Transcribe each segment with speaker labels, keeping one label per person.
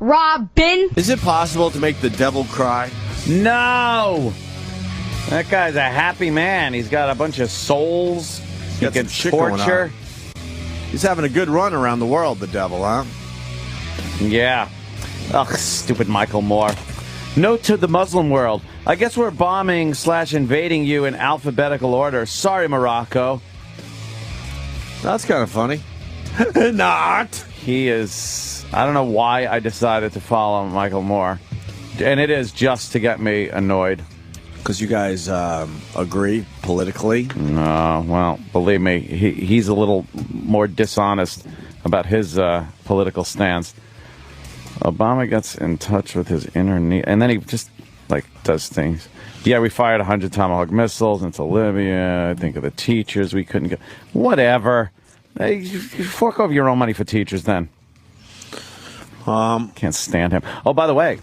Speaker 1: Robin.
Speaker 2: Is it possible to make the devil cry?
Speaker 3: No! That guy's a happy man. He's got a bunch of souls. He
Speaker 2: Got
Speaker 3: can
Speaker 2: some shit going
Speaker 3: torture.
Speaker 2: on. He's having a good run around the world, the devil, huh?
Speaker 3: Yeah. Ugh, stupid Michael Moore. Note to the Muslim world. I guess we're bombing/invading you in alphabetical order. Sorry, Morocco.
Speaker 2: That's kind of funny. Not.
Speaker 3: He is... I don't know why I decided to follow Michael Moore. And it is just to get me annoyed.
Speaker 2: Because you guys agree politically?
Speaker 3: No, well, believe me, he's a little more dishonest about his political stance. Obama gets in touch with his inner need, and then he just, like, does things. Yeah, we fired 100 Tomahawk missiles into Libya. I think of the teachers we couldn't get. Whatever. Hey, you fork over your own money for teachers then. Can't stand him. Oh, by the way.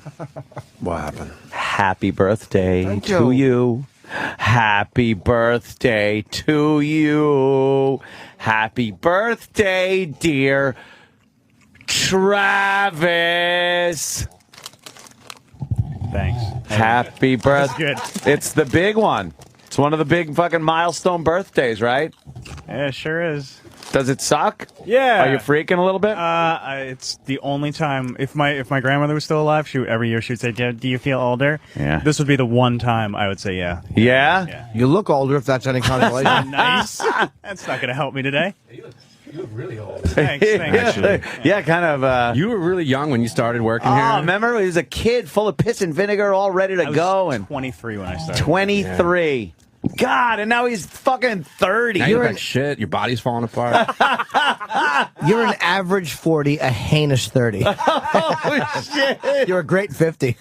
Speaker 2: What happened?
Speaker 3: Happy birthday to you. Happy birthday to you. Happy birthday, dear Travis.
Speaker 4: Thanks.
Speaker 3: Happy birthday.
Speaker 4: That's good.
Speaker 3: It's the big one. It's one of the big fucking milestone birthdays, right?
Speaker 4: Yeah, it sure is.
Speaker 3: Does it suck?
Speaker 4: Yeah.
Speaker 3: Are you freaking a little bit?
Speaker 4: It's the only time. If my grandmother was still alive, every year she would say, "Do you feel older?"
Speaker 3: Yeah.
Speaker 4: This would be the one time I would say, "Yeah."
Speaker 3: Yeah?
Speaker 5: You look older, if that's any consolation.
Speaker 4: Nice. That's not going to help me today.
Speaker 6: You look really old.
Speaker 4: Thanks.
Speaker 3: Yeah, kind of.
Speaker 6: You were really young when you started working here.
Speaker 3: Oh, remember? He was a kid full of piss and vinegar, all ready to
Speaker 4: I was
Speaker 3: go. And
Speaker 4: 23 when I started.
Speaker 3: 23. God, and now he's fucking 30.
Speaker 6: Now you look like shit. Your body's falling apart.
Speaker 5: You're an average 40, a heinous 30.
Speaker 3: Oh, shit.
Speaker 5: You're a great 50.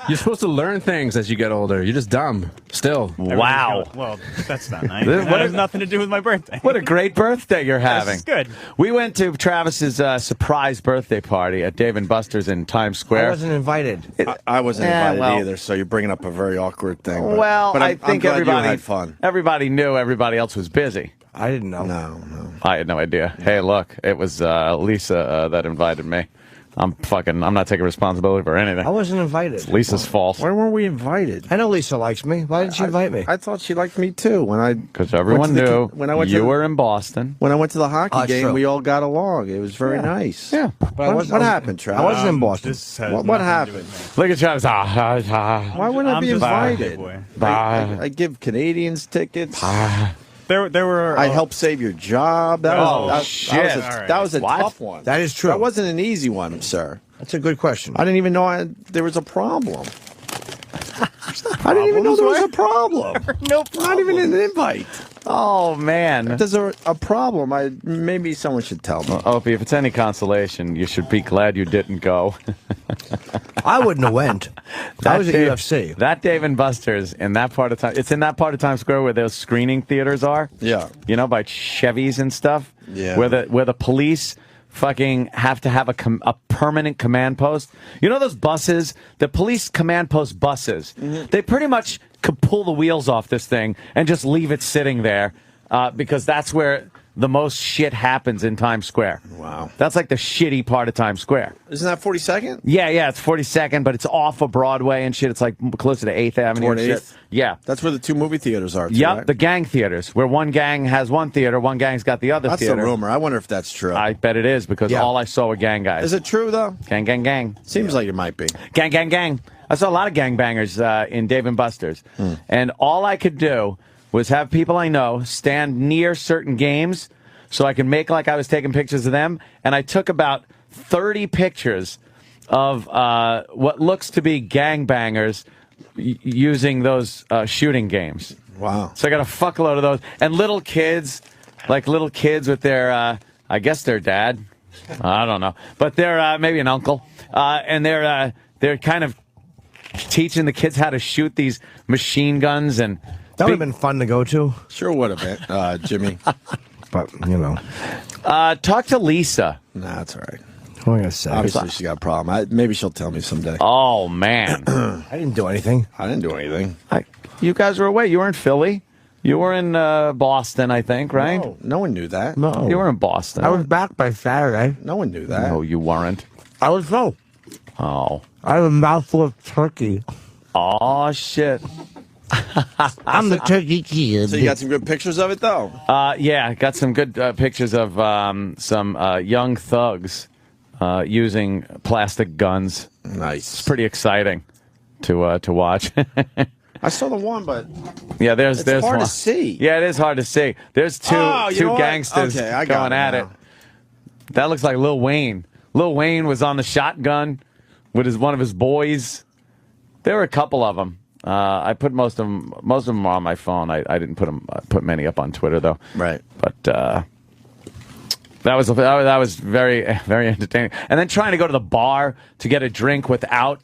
Speaker 6: You're supposed to learn things as you get older. You're just dumb. Still.
Speaker 3: Wow.
Speaker 4: Well, that's not nice.
Speaker 3: What
Speaker 4: That has nothing to do with my birthday.
Speaker 3: What a great birthday you're having.
Speaker 4: This is good.
Speaker 3: We went to Travis's surprise birthday party at Dave & Buster's in Times Square.
Speaker 5: I wasn't invited.
Speaker 2: I wasn't
Speaker 3: Yeah,
Speaker 2: invited
Speaker 3: well-
Speaker 2: either, so you're bringing up a very awkward thing. But,
Speaker 3: Well,
Speaker 2: but
Speaker 3: I think
Speaker 2: glad
Speaker 3: everybody
Speaker 2: you had fun.
Speaker 3: Everybody knew everybody else was busy.
Speaker 5: I didn't know.
Speaker 2: No.
Speaker 3: I had no idea. Hey, look, it was Lisa that invited me. I'm not taking responsibility for anything.
Speaker 5: I wasn't invited.
Speaker 3: It's Lisa's fault.
Speaker 2: Why weren't we invited?
Speaker 5: I know Lisa likes me. Why didn't she invite me?
Speaker 2: I thought she liked me too.
Speaker 3: Because everyone knew you were in Boston.
Speaker 2: When I went to the hockey
Speaker 5: That's
Speaker 2: game,
Speaker 5: true.
Speaker 2: we all got along. It was very nice.
Speaker 3: Yeah.
Speaker 5: But
Speaker 2: What happened, Travis?
Speaker 5: I wasn't in Boston.
Speaker 4: This has
Speaker 2: What
Speaker 4: nothing
Speaker 2: happened?
Speaker 4: to do with
Speaker 3: Look at Travis.
Speaker 2: Why wouldn't I
Speaker 4: I'm
Speaker 2: be
Speaker 4: just a
Speaker 2: invited?
Speaker 4: boy.
Speaker 2: I give Canadians tickets.
Speaker 4: me. There were.
Speaker 2: I helped save your job. That was,
Speaker 3: shit.
Speaker 2: That was a
Speaker 3: What?
Speaker 2: tough one.
Speaker 5: That is true.
Speaker 2: That wasn't an easy one, sir.
Speaker 5: That's a good question.
Speaker 2: I didn't even know there was a problem. I didn't even know there was a problem.
Speaker 3: No
Speaker 2: Not even an invite.
Speaker 3: Oh, man.
Speaker 2: If there's a problem, maybe someone should tell me.
Speaker 3: Opie, if it's any consolation, you should be glad you didn't go.
Speaker 5: I wouldn't have went. I was at
Speaker 3: Dave-
Speaker 5: UFC.
Speaker 3: That Dave and Buster's in that part of time. It's in that part of Times Square where those screening theaters are.
Speaker 2: Yeah.
Speaker 3: You know, by Chevys and stuff.
Speaker 2: Yeah.
Speaker 3: Where the police fucking have to have a permanent command post. You know those buses, the police command post buses.
Speaker 2: Mm-hmm.
Speaker 3: They pretty much could pull the wheels off this thing and just leave it sitting there because that's where the most shit happens in Times Square.
Speaker 2: Wow.
Speaker 3: That's like the shitty part of Times Square.
Speaker 2: Isn't that 42nd?
Speaker 3: Yeah, it's 42nd, but it's off of Broadway and shit. It's like closer to 8th Avenue
Speaker 2: Toward
Speaker 3: and shit.
Speaker 2: 8th?
Speaker 3: Yeah.
Speaker 2: That's where the two movie theaters are, too,
Speaker 3: Yep,
Speaker 2: right?
Speaker 3: the gang theaters, where one gang has one theater, one gang's got the other
Speaker 2: That's
Speaker 3: theater.
Speaker 2: the rumor. I wonder if that's true.
Speaker 3: I bet it is because
Speaker 5: Yeah.
Speaker 3: all I saw were gang guys.
Speaker 2: Is it true, though?
Speaker 3: Gang, gang, gang.
Speaker 2: Seems like it might be.
Speaker 3: Gang, gang, gang. I saw a lot of gangbangers in Dave & Buster's. And all I could do was have people I know stand near certain games so I could make like I was taking pictures of them. And I took about 30 pictures of what looks to be gangbangers using those shooting games.
Speaker 2: Wow.
Speaker 3: So I got a fuckload of those. And little kids with their, I guess their dad. I don't know. But they're maybe an uncle. And they're kind of teaching the kids how to shoot these machine guns. And
Speaker 5: That would have been fun to go to.
Speaker 2: Sure would have been, Jimmy.
Speaker 5: But, you know.
Speaker 3: Talk to Lisa.
Speaker 2: Nah, that's all right.
Speaker 5: What am I going to say?
Speaker 2: Obviously, she got a problem. Maybe she'll tell me someday.
Speaker 3: Oh, man.
Speaker 5: I didn't do anything.
Speaker 2: I didn't do anything.
Speaker 3: You guys were away. You were in Philly. You were in Boston, I think, right?
Speaker 2: No one knew that.
Speaker 5: No.
Speaker 3: You were in Boston.
Speaker 5: I was back by Saturday.
Speaker 2: No one knew that.
Speaker 3: No, you weren't.
Speaker 5: I was no.
Speaker 3: Oh.
Speaker 5: I have a mouthful of turkey.
Speaker 3: Oh, shit.
Speaker 5: I'm the turkey kid.
Speaker 2: So you got some good pictures of it, though?
Speaker 3: Yeah, I got some good pictures of some young thugs using plastic guns.
Speaker 2: Nice.
Speaker 3: It's pretty exciting to watch.
Speaker 2: I saw the one, but
Speaker 3: Yeah, there's
Speaker 2: hard
Speaker 3: one.
Speaker 2: to see.
Speaker 3: Yeah, it is hard to see. There's two
Speaker 2: know what?
Speaker 3: gangsters
Speaker 2: Okay, I got
Speaker 3: going at it.
Speaker 2: now.
Speaker 3: That looks like Lil Wayne. Lil Wayne was on the shotgun with one of his boys. There were a couple of them. I put most of them are on my phone. I didn't put many up on Twitter though.
Speaker 2: Right.
Speaker 3: But that was very very entertaining. And then trying to go to the bar to get a drink without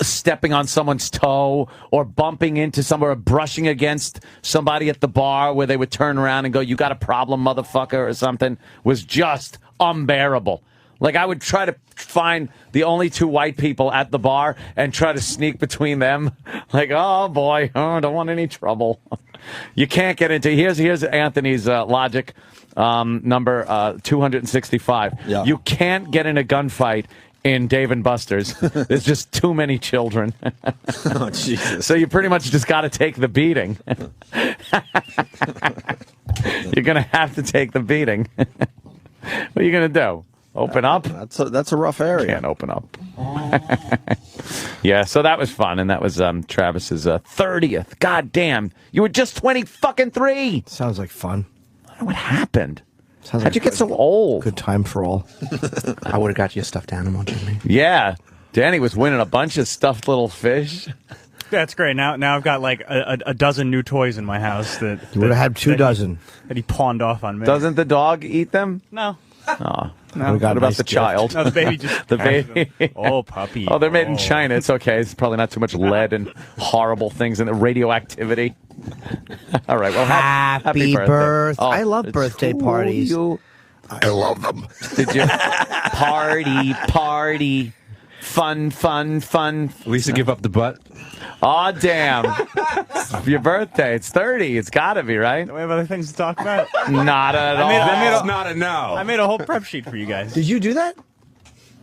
Speaker 3: stepping on someone's toe or bumping into somebody or brushing against somebody at the bar where they would turn around and go, "You got a problem, motherfucker," or something, was just unbearable. Like, I would try to find the only two white people at the bar and try to sneak between them. Like, oh boy, don't want any trouble. You can't get into. Here's Anthony's logic, number 265.
Speaker 2: Yeah.
Speaker 3: You can't get in a gunfight in Dave and Buster's. There's just too many children.
Speaker 2: Oh, Jesus.
Speaker 3: So you pretty much just got to take the beating. You're going to have to take the beating. What are you going to do? Open up?
Speaker 2: That's a rough area.
Speaker 3: Can't open up. Yeah, so that was fun, and that was Travis's 30th. God damn. You were just 23.
Speaker 5: Sounds like fun.
Speaker 3: I don't know what happened.
Speaker 5: Sounds
Speaker 3: How'd
Speaker 5: like
Speaker 3: you get so old?
Speaker 5: Good time for all.
Speaker 6: I would have got you a stuffed animal, Jimmy.
Speaker 3: Yeah. Danny was winning a bunch of stuffed little fish.
Speaker 4: That's great. Now I've got like a dozen new toys in my house that
Speaker 5: You would have had 2 dozen.
Speaker 4: that he pawned off on me.
Speaker 3: Doesn't the dog eat them?
Speaker 4: No.
Speaker 3: Oh.
Speaker 4: No.
Speaker 5: We got
Speaker 3: What
Speaker 5: a
Speaker 3: about
Speaker 5: nice
Speaker 3: the
Speaker 5: gift.
Speaker 3: child?
Speaker 4: No, the baby just
Speaker 3: The baby.
Speaker 4: Oh, puppy.
Speaker 3: Oh, they're made in China. It's okay. It's probably not too much lead and horrible things and radioactivity. All right. Well, happy birthday.
Speaker 5: I love birthday
Speaker 3: to
Speaker 5: parties.
Speaker 3: you.
Speaker 2: I love them.
Speaker 3: Did you? Party. Fun.
Speaker 6: At least to give up the butt.
Speaker 3: Oh, damn. Your birthday. It's 30. It's got to be, right?
Speaker 4: Do we have other things to talk about?
Speaker 3: Not at all.
Speaker 6: That's not a no.
Speaker 4: I made a whole prep sheet for you guys.
Speaker 5: Did you do that?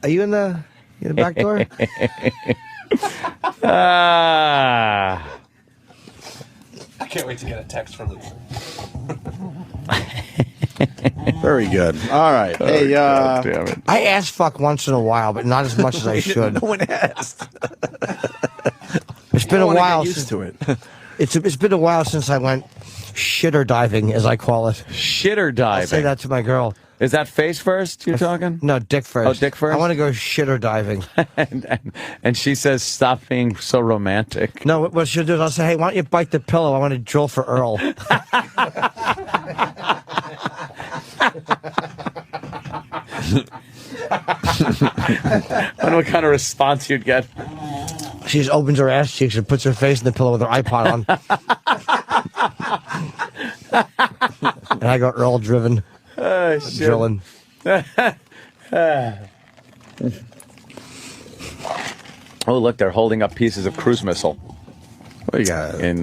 Speaker 5: Are you in the back door?
Speaker 6: I can't wait to get a text from Lisa.
Speaker 2: Very good. All right. Hey,
Speaker 3: God damn it.
Speaker 5: I ass fuck once in a while, but not as much as I should.
Speaker 2: no one asked.
Speaker 5: It's been a while
Speaker 2: Get used to it.
Speaker 5: It's been a while since I went shitter diving, as I call it.
Speaker 3: Shitter diving.
Speaker 5: I say that to my girl.
Speaker 3: Is that face first you're talking?
Speaker 5: No, dick first.
Speaker 3: Oh, dick first?
Speaker 5: I want to go shitter diving.
Speaker 3: and she says, stop being so romantic.
Speaker 5: No, what she'll do is I'll say, hey, why don't you bite the pillow? I want to drill for Earl.
Speaker 3: I wonder what kind of response you'd get.
Speaker 5: She just opens her ass cheeks and puts her face in the pillow with her iPod on. And I go Earl driven. Drilling.
Speaker 3: Oh, look, they're holding up pieces of cruise missile
Speaker 2: What do you got?
Speaker 3: in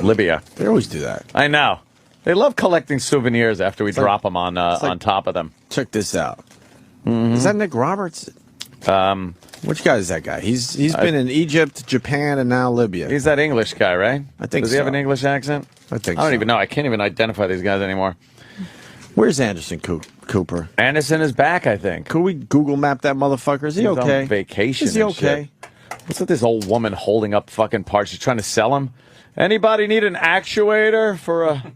Speaker 3: Libya.
Speaker 2: They always do that.
Speaker 3: I know. They love collecting souvenirs after we drop them on top of them.
Speaker 2: Check this out. Is that Nick Roberts? Which guy is that guy? He's been in Egypt, Japan, and now Libya.
Speaker 3: He's that English guy, right?
Speaker 2: I think
Speaker 3: Does he have
Speaker 2: so.
Speaker 3: an English accent?
Speaker 2: I think
Speaker 3: I don't
Speaker 2: so.
Speaker 3: even know. I can't even identify these guys anymore.
Speaker 2: Where's Anderson Cooper?
Speaker 3: Anderson is back, I think.
Speaker 2: Could we Google map that motherfucker? Is he
Speaker 3: He's
Speaker 2: okay?
Speaker 3: on vacation.
Speaker 2: Is he
Speaker 3: and
Speaker 2: okay?
Speaker 3: shit. What's with this old woman holding up fucking parts? She's trying to sell them. Anybody need an actuator for a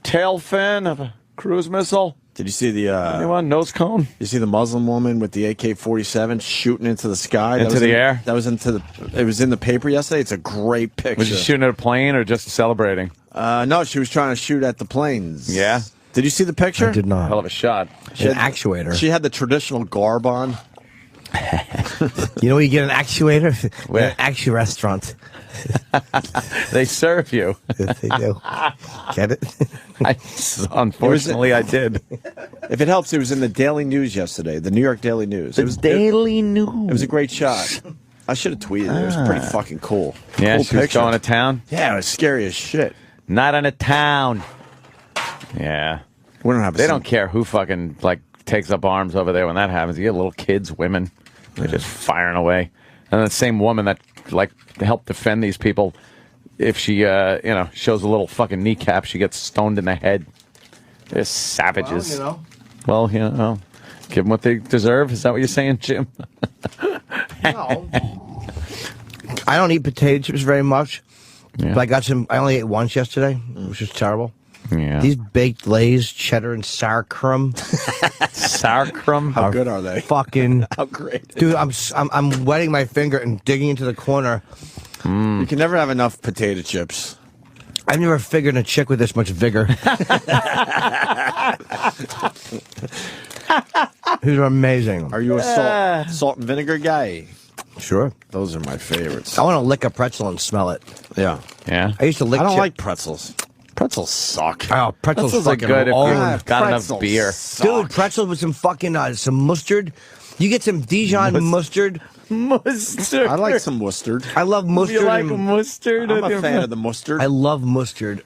Speaker 3: tail fin of a cruise missile?
Speaker 2: Did you see the
Speaker 3: Anyone? Nose cone?
Speaker 2: You see the Muslim woman with the AK-47 shooting into the sky?
Speaker 3: Into the air?
Speaker 2: That was It was in the paper yesterday. It's a great picture.
Speaker 3: Was she shooting at a plane or just celebrating?
Speaker 2: No, she was trying to shoot at the planes.
Speaker 3: Yeah?
Speaker 2: Did you see the picture?
Speaker 5: I did not.
Speaker 3: Hell of a shot.
Speaker 5: An actuator.
Speaker 2: She had the traditional garb on.
Speaker 5: You know where you get an actuator?
Speaker 3: Where?
Speaker 5: An Actu restaurant.
Speaker 3: They serve you.
Speaker 5: Yes, they do. Get it?
Speaker 3: Unfortunately, I did.
Speaker 2: If it helps, it was in the Daily News yesterday, the New York Daily News. It was
Speaker 3: Daily News.
Speaker 2: It was a great shot. I should have tweeted it. It was pretty fucking cool.
Speaker 3: Yeah,
Speaker 2: Cool
Speaker 3: she was
Speaker 2: picture.
Speaker 3: going to town.
Speaker 2: Yeah, it was scary as shit.
Speaker 3: Not in a town. Yeah.
Speaker 2: We don't have.
Speaker 3: They don't care who fucking takes up arms over there when that happens. You get little kids, women, they're just firing away. And the same woman that helped defend these people, if she shows a little fucking kneecap, she gets stoned in the head. They're savages. Well, give them what they deserve. Is that what you're saying, Jim?
Speaker 5: No. I don't eat potato chips very much.
Speaker 3: Yeah.
Speaker 5: But I only ate once yesterday, which was terrible.
Speaker 3: Yeah.
Speaker 5: These baked Lay's, cheddar and sour crumb.
Speaker 3: Sour crumb?
Speaker 2: How good are they?
Speaker 5: Fucking
Speaker 2: How great.
Speaker 5: dude! I'm wetting my finger and digging into the corner.
Speaker 2: You can never have enough potato chips.
Speaker 5: I've never figured a chick with this much vigor. These are amazing.
Speaker 2: Are you a salt and vinegar guy?
Speaker 5: Sure.
Speaker 2: Those are my favorites.
Speaker 5: I want to lick a pretzel and smell it.
Speaker 2: Yeah.
Speaker 3: Yeah.
Speaker 5: I used to lick.
Speaker 2: I don't like pretzels. Pretzels suck.
Speaker 5: Oh, pretzels
Speaker 3: Pretzels are
Speaker 5: fucking
Speaker 3: good if
Speaker 5: own.
Speaker 3: you've got enough
Speaker 2: Pretzels
Speaker 3: beer.
Speaker 2: suck.
Speaker 5: Dude, pretzels with some fucking some mustard. You get some Dijon mustard.
Speaker 3: Mustard.
Speaker 2: I like some mustard.
Speaker 5: I love mustard.
Speaker 3: You like
Speaker 5: and-
Speaker 3: mustard?
Speaker 2: I'm a fan of the mustard.
Speaker 5: I love mustard.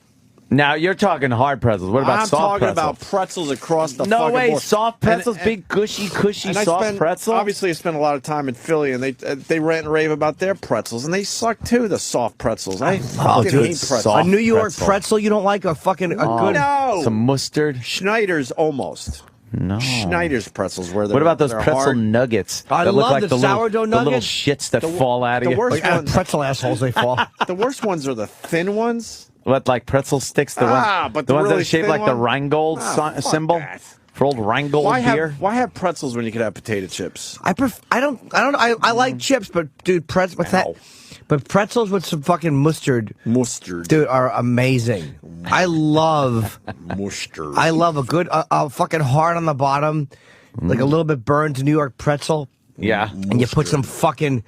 Speaker 3: Now, you're talking hard pretzels. What about
Speaker 2: I'm
Speaker 3: soft
Speaker 2: talking
Speaker 3: pretzels?
Speaker 2: about pretzels across the
Speaker 3: No
Speaker 2: fucking
Speaker 3: way,
Speaker 2: board.
Speaker 3: soft pretzels,
Speaker 2: And-
Speaker 3: big gushy, cushy
Speaker 2: and I
Speaker 3: soft
Speaker 2: spend-
Speaker 3: pretzel?
Speaker 2: Obviously, I spent a lot of time in Philly, and they rant and rave about their pretzels, and they suck too. The soft pretzels. I fucking
Speaker 3: dude,
Speaker 2: hate pretzels.
Speaker 3: soft
Speaker 5: A New York
Speaker 3: pretzel.
Speaker 5: pretzel you don't like? A fucking a good.
Speaker 2: No,
Speaker 3: Some mustard?
Speaker 2: Schneider's almost.
Speaker 3: No.
Speaker 2: Schneider's pretzels. Where
Speaker 3: What about those
Speaker 2: they're
Speaker 3: pretzel
Speaker 2: hard.
Speaker 3: nuggets?
Speaker 5: I
Speaker 3: that look
Speaker 5: love
Speaker 3: like
Speaker 5: the
Speaker 3: little,
Speaker 5: sourdough
Speaker 3: the little
Speaker 5: nuggets.
Speaker 3: shits that fall out of
Speaker 2: the
Speaker 3: you.
Speaker 2: worst
Speaker 5: Like,
Speaker 2: one-
Speaker 5: pretzel assholes, they fall.
Speaker 2: The worst ones are the thin ones.
Speaker 3: What, like pretzel sticks? The ones,
Speaker 2: but
Speaker 3: the ones that
Speaker 2: really
Speaker 3: are shaped
Speaker 2: thin
Speaker 3: like the
Speaker 2: one?
Speaker 3: Rheingold
Speaker 2: Fuck
Speaker 3: symbol
Speaker 2: that.
Speaker 3: for old Rheingold beer.
Speaker 2: Why have pretzels when you could have potato chips?
Speaker 5: I like chips, but dude, but pretzels with some fucking mustard,
Speaker 2: Mustard.
Speaker 5: dude, are amazing. I love
Speaker 2: Mustard.
Speaker 5: a good fucking hard on the bottom, like a little bit burned New York pretzel,
Speaker 3: Yeah.
Speaker 5: and you put some fucking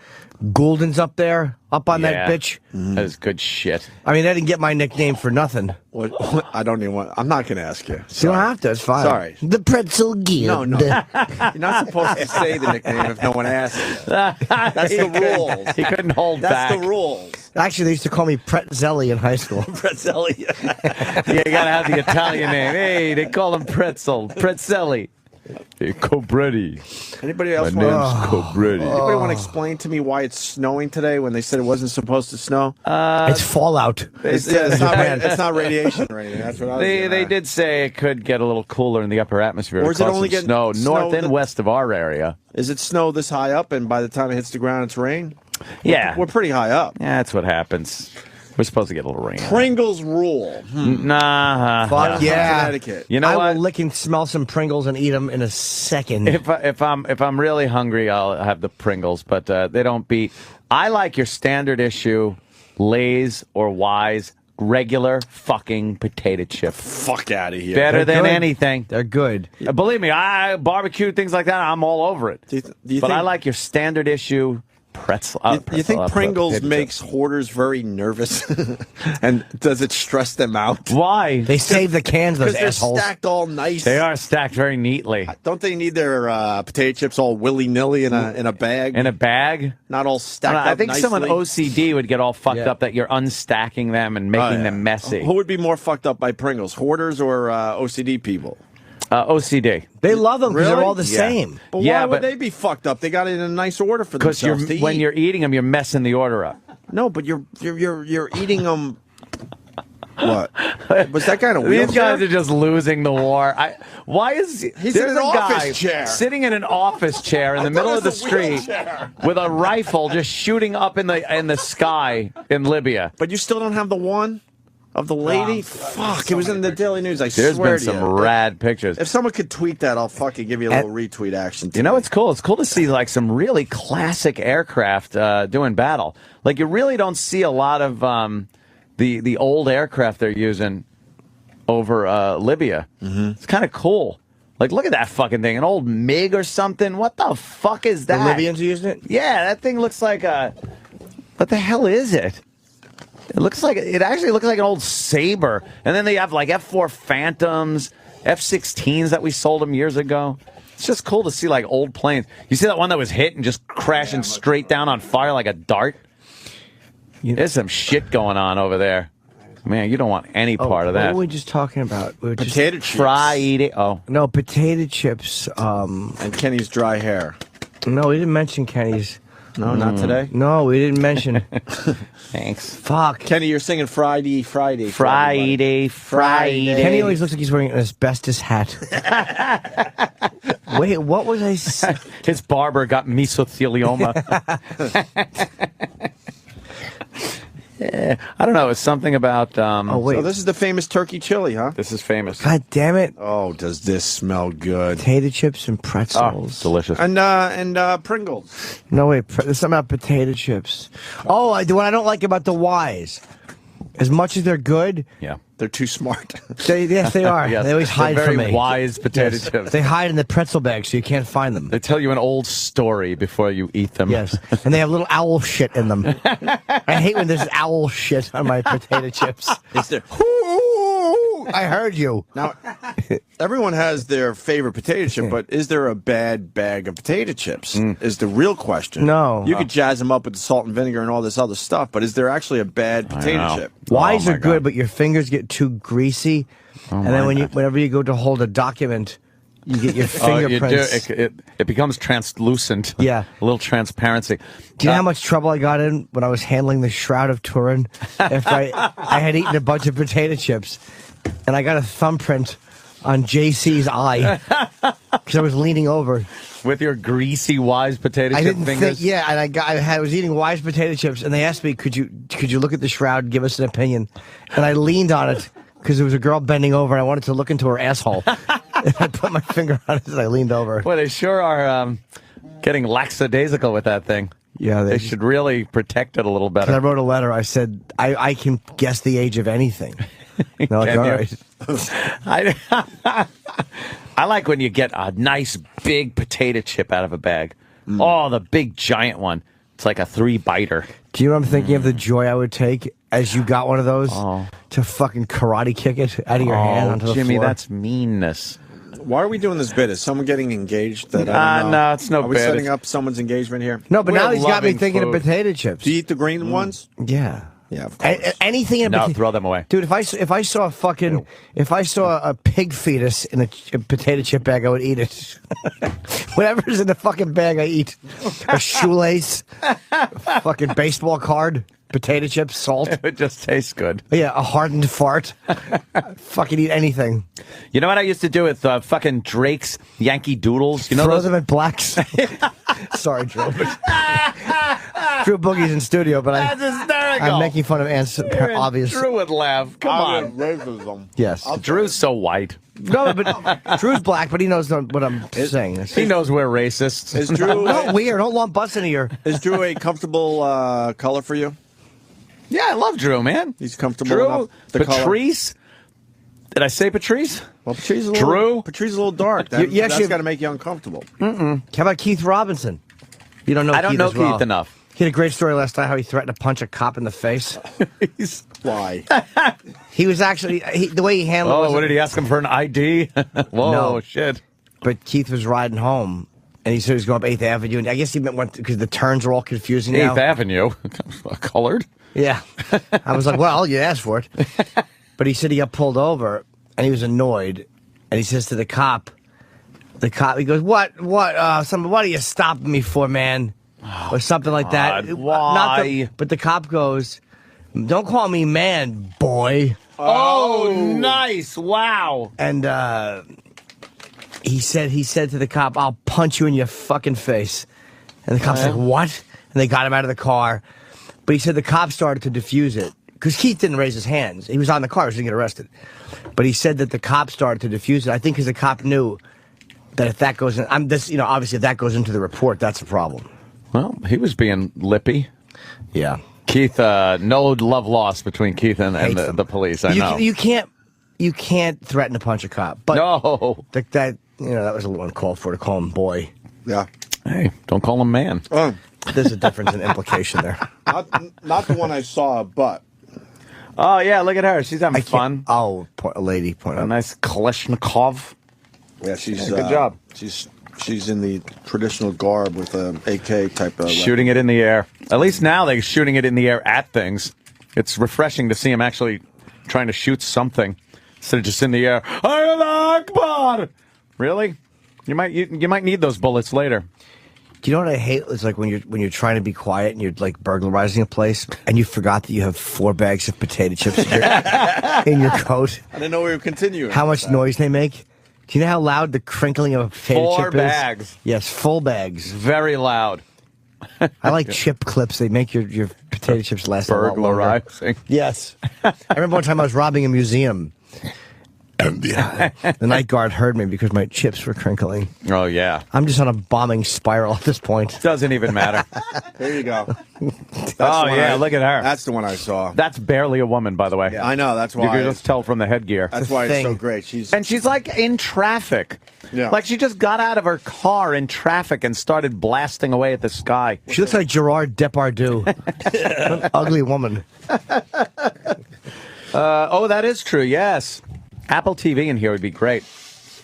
Speaker 5: Gouldens up there, up on that bitch.
Speaker 3: That is good shit.
Speaker 5: I mean, I didn't get my nickname for nothing.
Speaker 2: What? I don't even want. I'm not going to ask you.
Speaker 5: You don't
Speaker 2: Sorry.
Speaker 5: have to. It's fine.
Speaker 2: Sorry.
Speaker 5: The pretzel guild.
Speaker 2: No. You're not supposed to say the nickname if no one asks you. That's the rules.
Speaker 3: He couldn't hold
Speaker 2: That's
Speaker 3: back.
Speaker 2: the rules.
Speaker 5: Actually, they used to call me Pretzelli in high school.
Speaker 2: Pretzelli.
Speaker 3: You gotta have the Italian name. Hey, they call him Pretzel. Pretzelli. Hey, Cobretti.
Speaker 2: Anybody else
Speaker 3: My
Speaker 2: want?
Speaker 3: name's Cobretti.
Speaker 2: Anybody want to explain to me why it's snowing today when they said it wasn't supposed to snow?
Speaker 5: It's fallout.
Speaker 2: It's not radiation or anything. That's what I was
Speaker 3: They
Speaker 2: getting at.
Speaker 3: did say it could get a little cooler in the upper atmosphere.
Speaker 2: Or is it
Speaker 3: cause
Speaker 2: only
Speaker 3: some
Speaker 2: getting
Speaker 3: snow
Speaker 2: snow
Speaker 3: north and
Speaker 2: that-
Speaker 3: west of our area?
Speaker 2: Is it snow this high up, and by the time it hits the ground, it's rain?
Speaker 3: Yeah.
Speaker 2: We're pretty high up.
Speaker 3: Yeah, that's what happens. We're supposed to get a little rain.
Speaker 2: Pringles rule.
Speaker 3: Nah.
Speaker 5: Fuck yeah.
Speaker 2: Connecticut.
Speaker 3: You know
Speaker 5: I
Speaker 3: what?
Speaker 5: will lick and smell some Pringles and eat them in a second.
Speaker 3: If I'm really hungry, I'll have the Pringles, but they don't beat. I like your standard issue, Lay's or Y's regular fucking potato chip.
Speaker 2: Fuck out of here.
Speaker 3: Better
Speaker 5: They're
Speaker 3: than
Speaker 5: good.
Speaker 3: anything.
Speaker 5: They're good.
Speaker 3: Believe me, I barbecue things like that. I'm all over it.
Speaker 2: Do you
Speaker 3: But
Speaker 2: think,
Speaker 3: I like your standard issue pretzel.
Speaker 2: You think Pringles
Speaker 3: potato
Speaker 2: makes
Speaker 3: chips.
Speaker 2: hoarders very nervous? And does it stress them out?
Speaker 3: Why?
Speaker 5: They save the cans, those
Speaker 2: Because they're
Speaker 5: assholes.
Speaker 2: stacked all nice.
Speaker 3: They are stacked very neatly
Speaker 2: Don't they need their potato chips all willy-nilly in a bag?
Speaker 3: in a bag.
Speaker 2: Not all stacked up
Speaker 3: I think
Speaker 2: nicely?
Speaker 3: someone OCD would get all fucked
Speaker 5: Yeah.
Speaker 3: up that you're unstacking them and making
Speaker 2: Oh, yeah.
Speaker 3: them messy.
Speaker 2: Who would be more fucked up by Pringles, hoarders or OCD people?
Speaker 3: OCD.
Speaker 5: They love them because
Speaker 2: Really?
Speaker 5: they're all the
Speaker 3: Yeah.
Speaker 5: same.
Speaker 2: But
Speaker 3: Yeah,
Speaker 2: why would
Speaker 3: but-
Speaker 2: they be fucked up? They got it in a nice order for
Speaker 3: Because
Speaker 2: themselves to
Speaker 3: when
Speaker 2: eat.
Speaker 3: you're eating them, you're messing the order up.
Speaker 2: No, but you're eating them. What? Was that kind of
Speaker 3: These guys are just losing the war. Why is
Speaker 2: He's
Speaker 3: there's
Speaker 2: in an
Speaker 3: a guy
Speaker 2: office chair.
Speaker 3: sitting in an office chair in the middle of the street with a rifle just shooting up in the sky in Libya?
Speaker 2: But you still don't have the one of the lady? Fuck, it was in the Daily News. I
Speaker 3: There's
Speaker 2: swear
Speaker 3: been
Speaker 2: to
Speaker 3: some
Speaker 2: you.
Speaker 3: rad pictures.
Speaker 2: If someone could tweet that, I'll fucking give you a little retweet action.
Speaker 3: You know what's cool? It's cool to see like some really classic aircraft doing battle. Like you really don't see a lot of the old aircraft they're using over Libya. Mm-hmm. It's kind of cool. Like look at that fucking thing, an old MiG or something. What the fuck is that?
Speaker 5: The Libyans are using it?
Speaker 3: Yeah, that thing looks like a. What the hell is it? It actually looks like an old Sabre. And then they have like F4 Phantoms, F-16s that we sold them years ago. It's just cool to see like old planes. You see that one that was hit and just crashing straight down on fire like a dart? There's some shit going on over there. Man, you don't want any part of
Speaker 5: What
Speaker 3: that.
Speaker 5: were we just talking about? We were just-
Speaker 2: Potato chips.
Speaker 3: Fried. Oh,
Speaker 5: No, potato chips.
Speaker 2: And Kenny's dry hair.
Speaker 5: No, we didn't mention Kenny's.
Speaker 2: No, not today.
Speaker 5: No, we didn't mention.
Speaker 3: thanks.
Speaker 5: Fuck.
Speaker 2: Kenny, you're singing Friday. for everybody.
Speaker 3: Friday.
Speaker 5: Kenny always looks like he's wearing an asbestos hat. Wait, what was I saying?
Speaker 3: His barber got mesothelioma. Yeah, I don't know. It's something about.
Speaker 5: Oh, wait.
Speaker 2: So this is the famous turkey chili, huh?
Speaker 3: This is famous.
Speaker 5: God damn it.
Speaker 2: Oh, does this smell good?
Speaker 5: Potato chips and
Speaker 3: Oh,
Speaker 5: pretzels.
Speaker 3: delicious.
Speaker 2: And Pringles.
Speaker 5: No, wait. There's something about potato chips. Oh, what I don't like about the Y's, as much as they're good,
Speaker 3: Yeah.
Speaker 2: They're too smart.
Speaker 5: yes, they are.
Speaker 3: Yes.
Speaker 5: They always
Speaker 3: They're
Speaker 5: hide
Speaker 3: very
Speaker 5: from me.
Speaker 3: wise potato
Speaker 5: Yes.
Speaker 3: chips.
Speaker 5: They hide in the pretzel bag so you can't find them.
Speaker 3: They tell you an old story before you eat them.
Speaker 5: Yes, and they have little owl shit in them. I hate when there's owl shit on my potato chips.
Speaker 2: Is there?
Speaker 5: I heard you.
Speaker 2: Now, everyone has their favorite potato chip, but is there a bad bag of potato chips? Is the real question.
Speaker 5: No.
Speaker 2: You could jazz them up with the salt and vinegar and all this other stuff, but is there actually a bad potato
Speaker 3: know.
Speaker 2: chip?
Speaker 5: Wise
Speaker 3: Oh,
Speaker 5: are
Speaker 3: my
Speaker 5: good,
Speaker 3: God.
Speaker 5: but your fingers get too greasy, and then whenever you go to hold a document, you get your
Speaker 3: Oh, you do.
Speaker 5: fingerprints.
Speaker 3: It becomes translucent.
Speaker 5: Yeah.
Speaker 3: A little transparency.
Speaker 5: Do you know how much trouble I got in when I was handling the Shroud of Turin? After I had eaten a bunch of potato chips, and I got a thumbprint on JC's eye because I was leaning over.
Speaker 3: With your greasy, wise potato
Speaker 5: I
Speaker 3: chip
Speaker 5: didn't
Speaker 3: fingers?
Speaker 5: think, yeah, and I was eating Wise potato chips, and they asked me, could you look at the Shroud and give us an opinion? And I leaned on it because there was a girl bending over, and I wanted to look into her asshole. And I put my finger on it, and I leaned over.
Speaker 3: Boy, they sure are getting lackadaisical with that thing.
Speaker 5: Yeah,
Speaker 3: They should really protect it a little
Speaker 5: I
Speaker 3: better.
Speaker 5: wrote a letter. I said, I can guess the age of anything. No, like,
Speaker 3: Can
Speaker 5: all
Speaker 3: you?
Speaker 5: right.
Speaker 3: I like when you get a nice big potato chip out of a bag. Oh, the big giant one. It's like a 3-biter.
Speaker 5: Do you know what I'm thinking of the joy I would take as you got one of those to fucking karate kick it out of your hand onto the
Speaker 3: Jimmy,
Speaker 5: floor?
Speaker 3: that's meanness.
Speaker 2: Why are we doing this bit? Is someone getting engaged? That I don't know?
Speaker 3: No, it's no
Speaker 2: Are we
Speaker 3: bit.
Speaker 2: setting
Speaker 3: It's-
Speaker 2: up someone's engagement here?
Speaker 5: No, but
Speaker 3: We're
Speaker 5: now he's got me
Speaker 3: loving
Speaker 5: thinking
Speaker 3: food.
Speaker 5: of potato chips.
Speaker 2: Do you eat the green ones?
Speaker 5: Yeah.
Speaker 2: Yeah, of course.
Speaker 5: Anything in
Speaker 3: No, throw them away.
Speaker 5: Dude, if I saw a pig fetus in a potato chip bag, I would eat it. Whatever's in the fucking bag, I eat. A shoelace, fucking baseball card, potato chips, salt.
Speaker 3: It just tastes good.
Speaker 5: Yeah, a hardened fart. Fucking eat anything.
Speaker 3: You know what I used to do with fucking Drake's Yankee Doodles? You know
Speaker 5: Throw
Speaker 3: those?
Speaker 5: them at blacks. Sorry, Drew. Drew Boogie's in studio, but
Speaker 3: That's hysterical.
Speaker 5: I'm making fun of Ant's obvious.
Speaker 3: Drew would laugh. Come on.
Speaker 2: Racism.
Speaker 5: Yes.
Speaker 3: Drew's so white.
Speaker 5: No, but Drew's black, but he knows what I'm saying.
Speaker 3: He knows we're racists.
Speaker 2: Is Drew
Speaker 5: Not weird. Don't lump us into your.
Speaker 2: is Drew a comfortable color for you?
Speaker 3: Yeah, I love Drew, man.
Speaker 2: He's comfortable
Speaker 3: Drew,
Speaker 2: enough. The color.
Speaker 3: Patrice. Did I say Patrice?
Speaker 2: Well, Patrice's a
Speaker 3: Drew?
Speaker 2: Patrice's a little dark.
Speaker 5: You
Speaker 2: That's
Speaker 5: actually-
Speaker 2: got to make you uncomfortable.
Speaker 5: How about Keith Robinson? You don't know.
Speaker 3: I don't
Speaker 5: Keith
Speaker 3: know
Speaker 5: as well.
Speaker 3: Keith enough.
Speaker 5: He had a great story last night how he threatened to punch a cop in the face.
Speaker 2: Why?
Speaker 5: He was actually the way he handled it.
Speaker 3: Oh,
Speaker 5: was-
Speaker 3: what did he ask him for an ID? Whoa,
Speaker 5: No.
Speaker 3: shit.
Speaker 5: But Keith was riding home, and he said he was going up 8th Avenue, and I guess he went because the turns are all confusing now.
Speaker 3: 8th Avenue. Colored.
Speaker 5: Yeah. I was like, well, you asked for it. But he said he got pulled over, and he was annoyed, and he says to the cop, he goes, what are you stopping me for, man? Or something like that.
Speaker 3: God, why?
Speaker 5: But the cop goes, don't call me man, boy.
Speaker 3: Oh, nice. Wow.
Speaker 5: And he said to the cop, I'll punch you in your fucking face. And the cop's like, what? And they got him out of the car. But he said the cop started to defuse it. Because Keith didn't raise his hands. He was on the car, so he didn't get arrested. But he said that the cop started to defuse it. I think because the cop knew that if that goes in, obviously if that goes into the report, that's a problem.
Speaker 3: Well, he was being lippy.
Speaker 5: Yeah.
Speaker 3: Keith, no love lost between Keith and
Speaker 5: Hates them.
Speaker 3: the police. I know.
Speaker 5: You can't threaten to punch a cop. But
Speaker 3: No.
Speaker 5: that was a little uncalled for to call him boy.
Speaker 2: Yeah.
Speaker 3: Hey, don't call him man.
Speaker 5: There's a difference in implication there.
Speaker 2: Not the one I saw, but
Speaker 3: Oh, yeah, look at her. She's having
Speaker 5: I
Speaker 3: fun.
Speaker 5: can't. Oh, a lady point
Speaker 3: A
Speaker 5: out.
Speaker 3: nice Kalashnikov.
Speaker 2: yeah, she's
Speaker 3: Good job.
Speaker 2: She's in the traditional garb with an AK type of
Speaker 3: Shooting it in the air. At least now they're shooting it in the air at things. It's refreshing to see him actually trying to shoot something instead of just in the air. Allah Akbar! Really? You might need those bullets later.
Speaker 5: Do you know what I hate? It's like when you're trying to be quiet and you're like burglarizing a place and you forgot that you have 4 bags of potato chips in your coat.
Speaker 2: I didn't know we were continuing.
Speaker 5: How much noise they make? Do you know how loud the crinkling of a potato chip is?
Speaker 3: 4 bags.
Speaker 5: Yes, full bags.
Speaker 3: Very loud.
Speaker 5: I like chip clips. They make your potato chips last a lot longer.
Speaker 3: Burglarizing.
Speaker 5: Yes. I remember one time I was robbing a museum. The night guard heard me because my chips were crinkling.
Speaker 3: Oh, yeah.
Speaker 5: I'm just on a bombing spiral at this point.
Speaker 3: Doesn't even matter.
Speaker 2: There you go.
Speaker 3: Look at her.
Speaker 2: That's the one I saw.
Speaker 3: That's barely a woman, by the way.
Speaker 2: Yeah, I know. That's why.
Speaker 3: You can just tell from the headgear.
Speaker 2: That's why it's so great.
Speaker 3: She's like in traffic.
Speaker 2: Yeah.
Speaker 3: Like she just got out of her car in traffic and started blasting away at the sky.
Speaker 5: She looks like Gerard Depardieu. An ugly woman.
Speaker 3: That is true, yes. Apple TV in here would be great.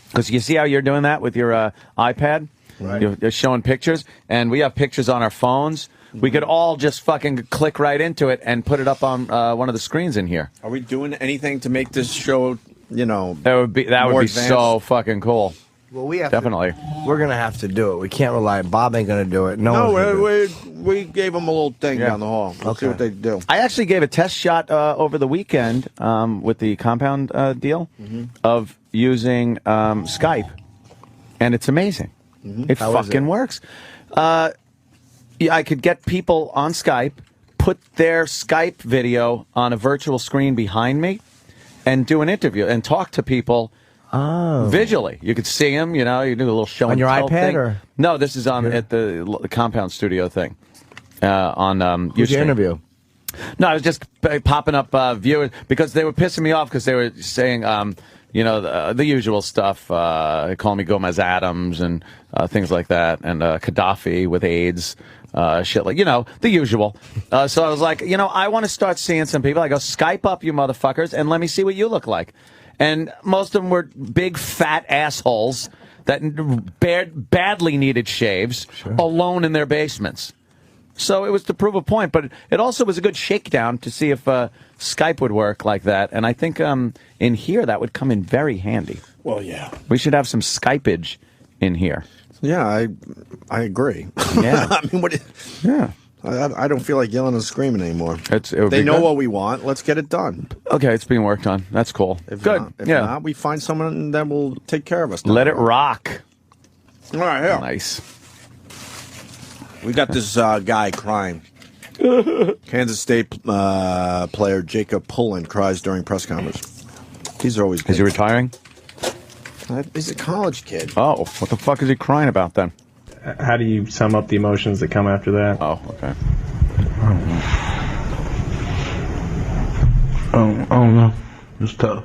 Speaker 3: Because you see how you're doing that with your iPad?
Speaker 2: Right.
Speaker 3: You're showing pictures, and we have pictures on our phones. We could all just fucking click right into it and put it up on one of the screens in here.
Speaker 2: Are we doing anything to make this show,
Speaker 3: That would be
Speaker 2: advanced?
Speaker 3: so fucking cool.
Speaker 5: Well, we have
Speaker 3: Definitely.
Speaker 5: We're going to have to do it. We can't rely. Bob ain't going to do it. No,
Speaker 2: we gave them a little thing
Speaker 3: Yeah.
Speaker 2: down the hall. Let's see what they do.
Speaker 3: I actually gave a test shot over the weekend with the compound deal of using Skype, and it's amazing. It fucking works. I could get people on Skype, put their Skype video on a virtual screen behind me, and do an interview and talk to people.
Speaker 5: Oh.
Speaker 3: Visually, you could see them. You do a little show
Speaker 5: on
Speaker 3: and
Speaker 5: your
Speaker 3: tell
Speaker 5: iPad
Speaker 3: thing.
Speaker 5: or
Speaker 3: No, this is on at the compound studio thing on
Speaker 5: Who's your
Speaker 3: Ustream.
Speaker 5: interview?
Speaker 3: No, I was just popping up viewers because they were pissing me off because they were saying, the usual stuff. They call me Gomez Adams and things like that, and Gaddafi with AIDS, shit like the usual. So I was like, I want to start seeing some people. I go, Skype up, you motherfuckers, and let me see what you look like. And most of them were big fat assholes that badly needed shaves, alone in their basements. So it was to prove a point, but it also was a good shakedown to see if Skype would work like that. And I think in here that would come in very handy.
Speaker 2: Well, yeah.
Speaker 3: We should have some Skypeage in here.
Speaker 2: Yeah, I agree.
Speaker 3: Yeah.
Speaker 2: I mean,
Speaker 3: Yeah.
Speaker 2: I don't feel like yelling and screaming anymore.
Speaker 3: They
Speaker 2: They know what we want. Let's get it done.
Speaker 3: Okay, it's being worked on. That's cool. Good.
Speaker 2: If not, we find someone that will take care of us.
Speaker 3: Let it rock.
Speaker 2: All right, yeah.
Speaker 3: Nice.
Speaker 2: We got this guy crying. Kansas State player Jacob Pullen cries during press conference. These are always good.
Speaker 3: Is he retiring?
Speaker 2: He's a college kid.
Speaker 3: Oh, what the fuck is he crying about then?
Speaker 1: How do you sum up the emotions that come after that?
Speaker 3: Oh, okay.
Speaker 7: I don't know. It's tough.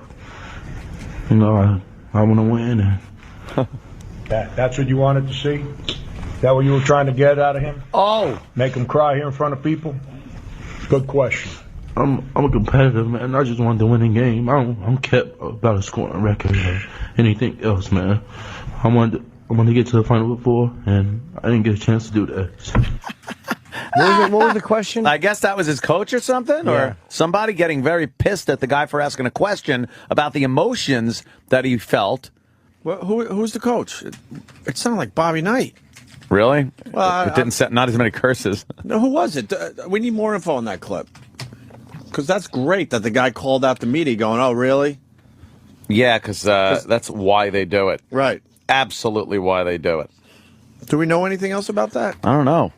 Speaker 7: I want to win. And
Speaker 8: That's what you wanted to see? That what you were trying to get out of him?
Speaker 3: Oh!
Speaker 8: Make him cry here in front of people? Good question.
Speaker 7: I'm a competitor, man. I just wanted to win the game. I don't care about a scoring record or anything else, man. I wanted to get to the Final Four, and I didn't get a chance to do that.
Speaker 5: What was the question?
Speaker 3: I guess that was his coach or something, or somebody getting very pissed at the guy for asking a question about the emotions that he felt.
Speaker 2: Well, who's the coach? It sounded like Bobby Knight.
Speaker 3: Really?
Speaker 2: Well,
Speaker 3: it didn't set not as many curses.
Speaker 2: No, who was it? We need more info on that clip. Because that's great that the guy called out the media going, oh, really?
Speaker 3: Yeah, because that's why they do it.
Speaker 2: Right.
Speaker 3: Absolutely why they do it.
Speaker 2: Do we know anything else about that?
Speaker 3: I don't know.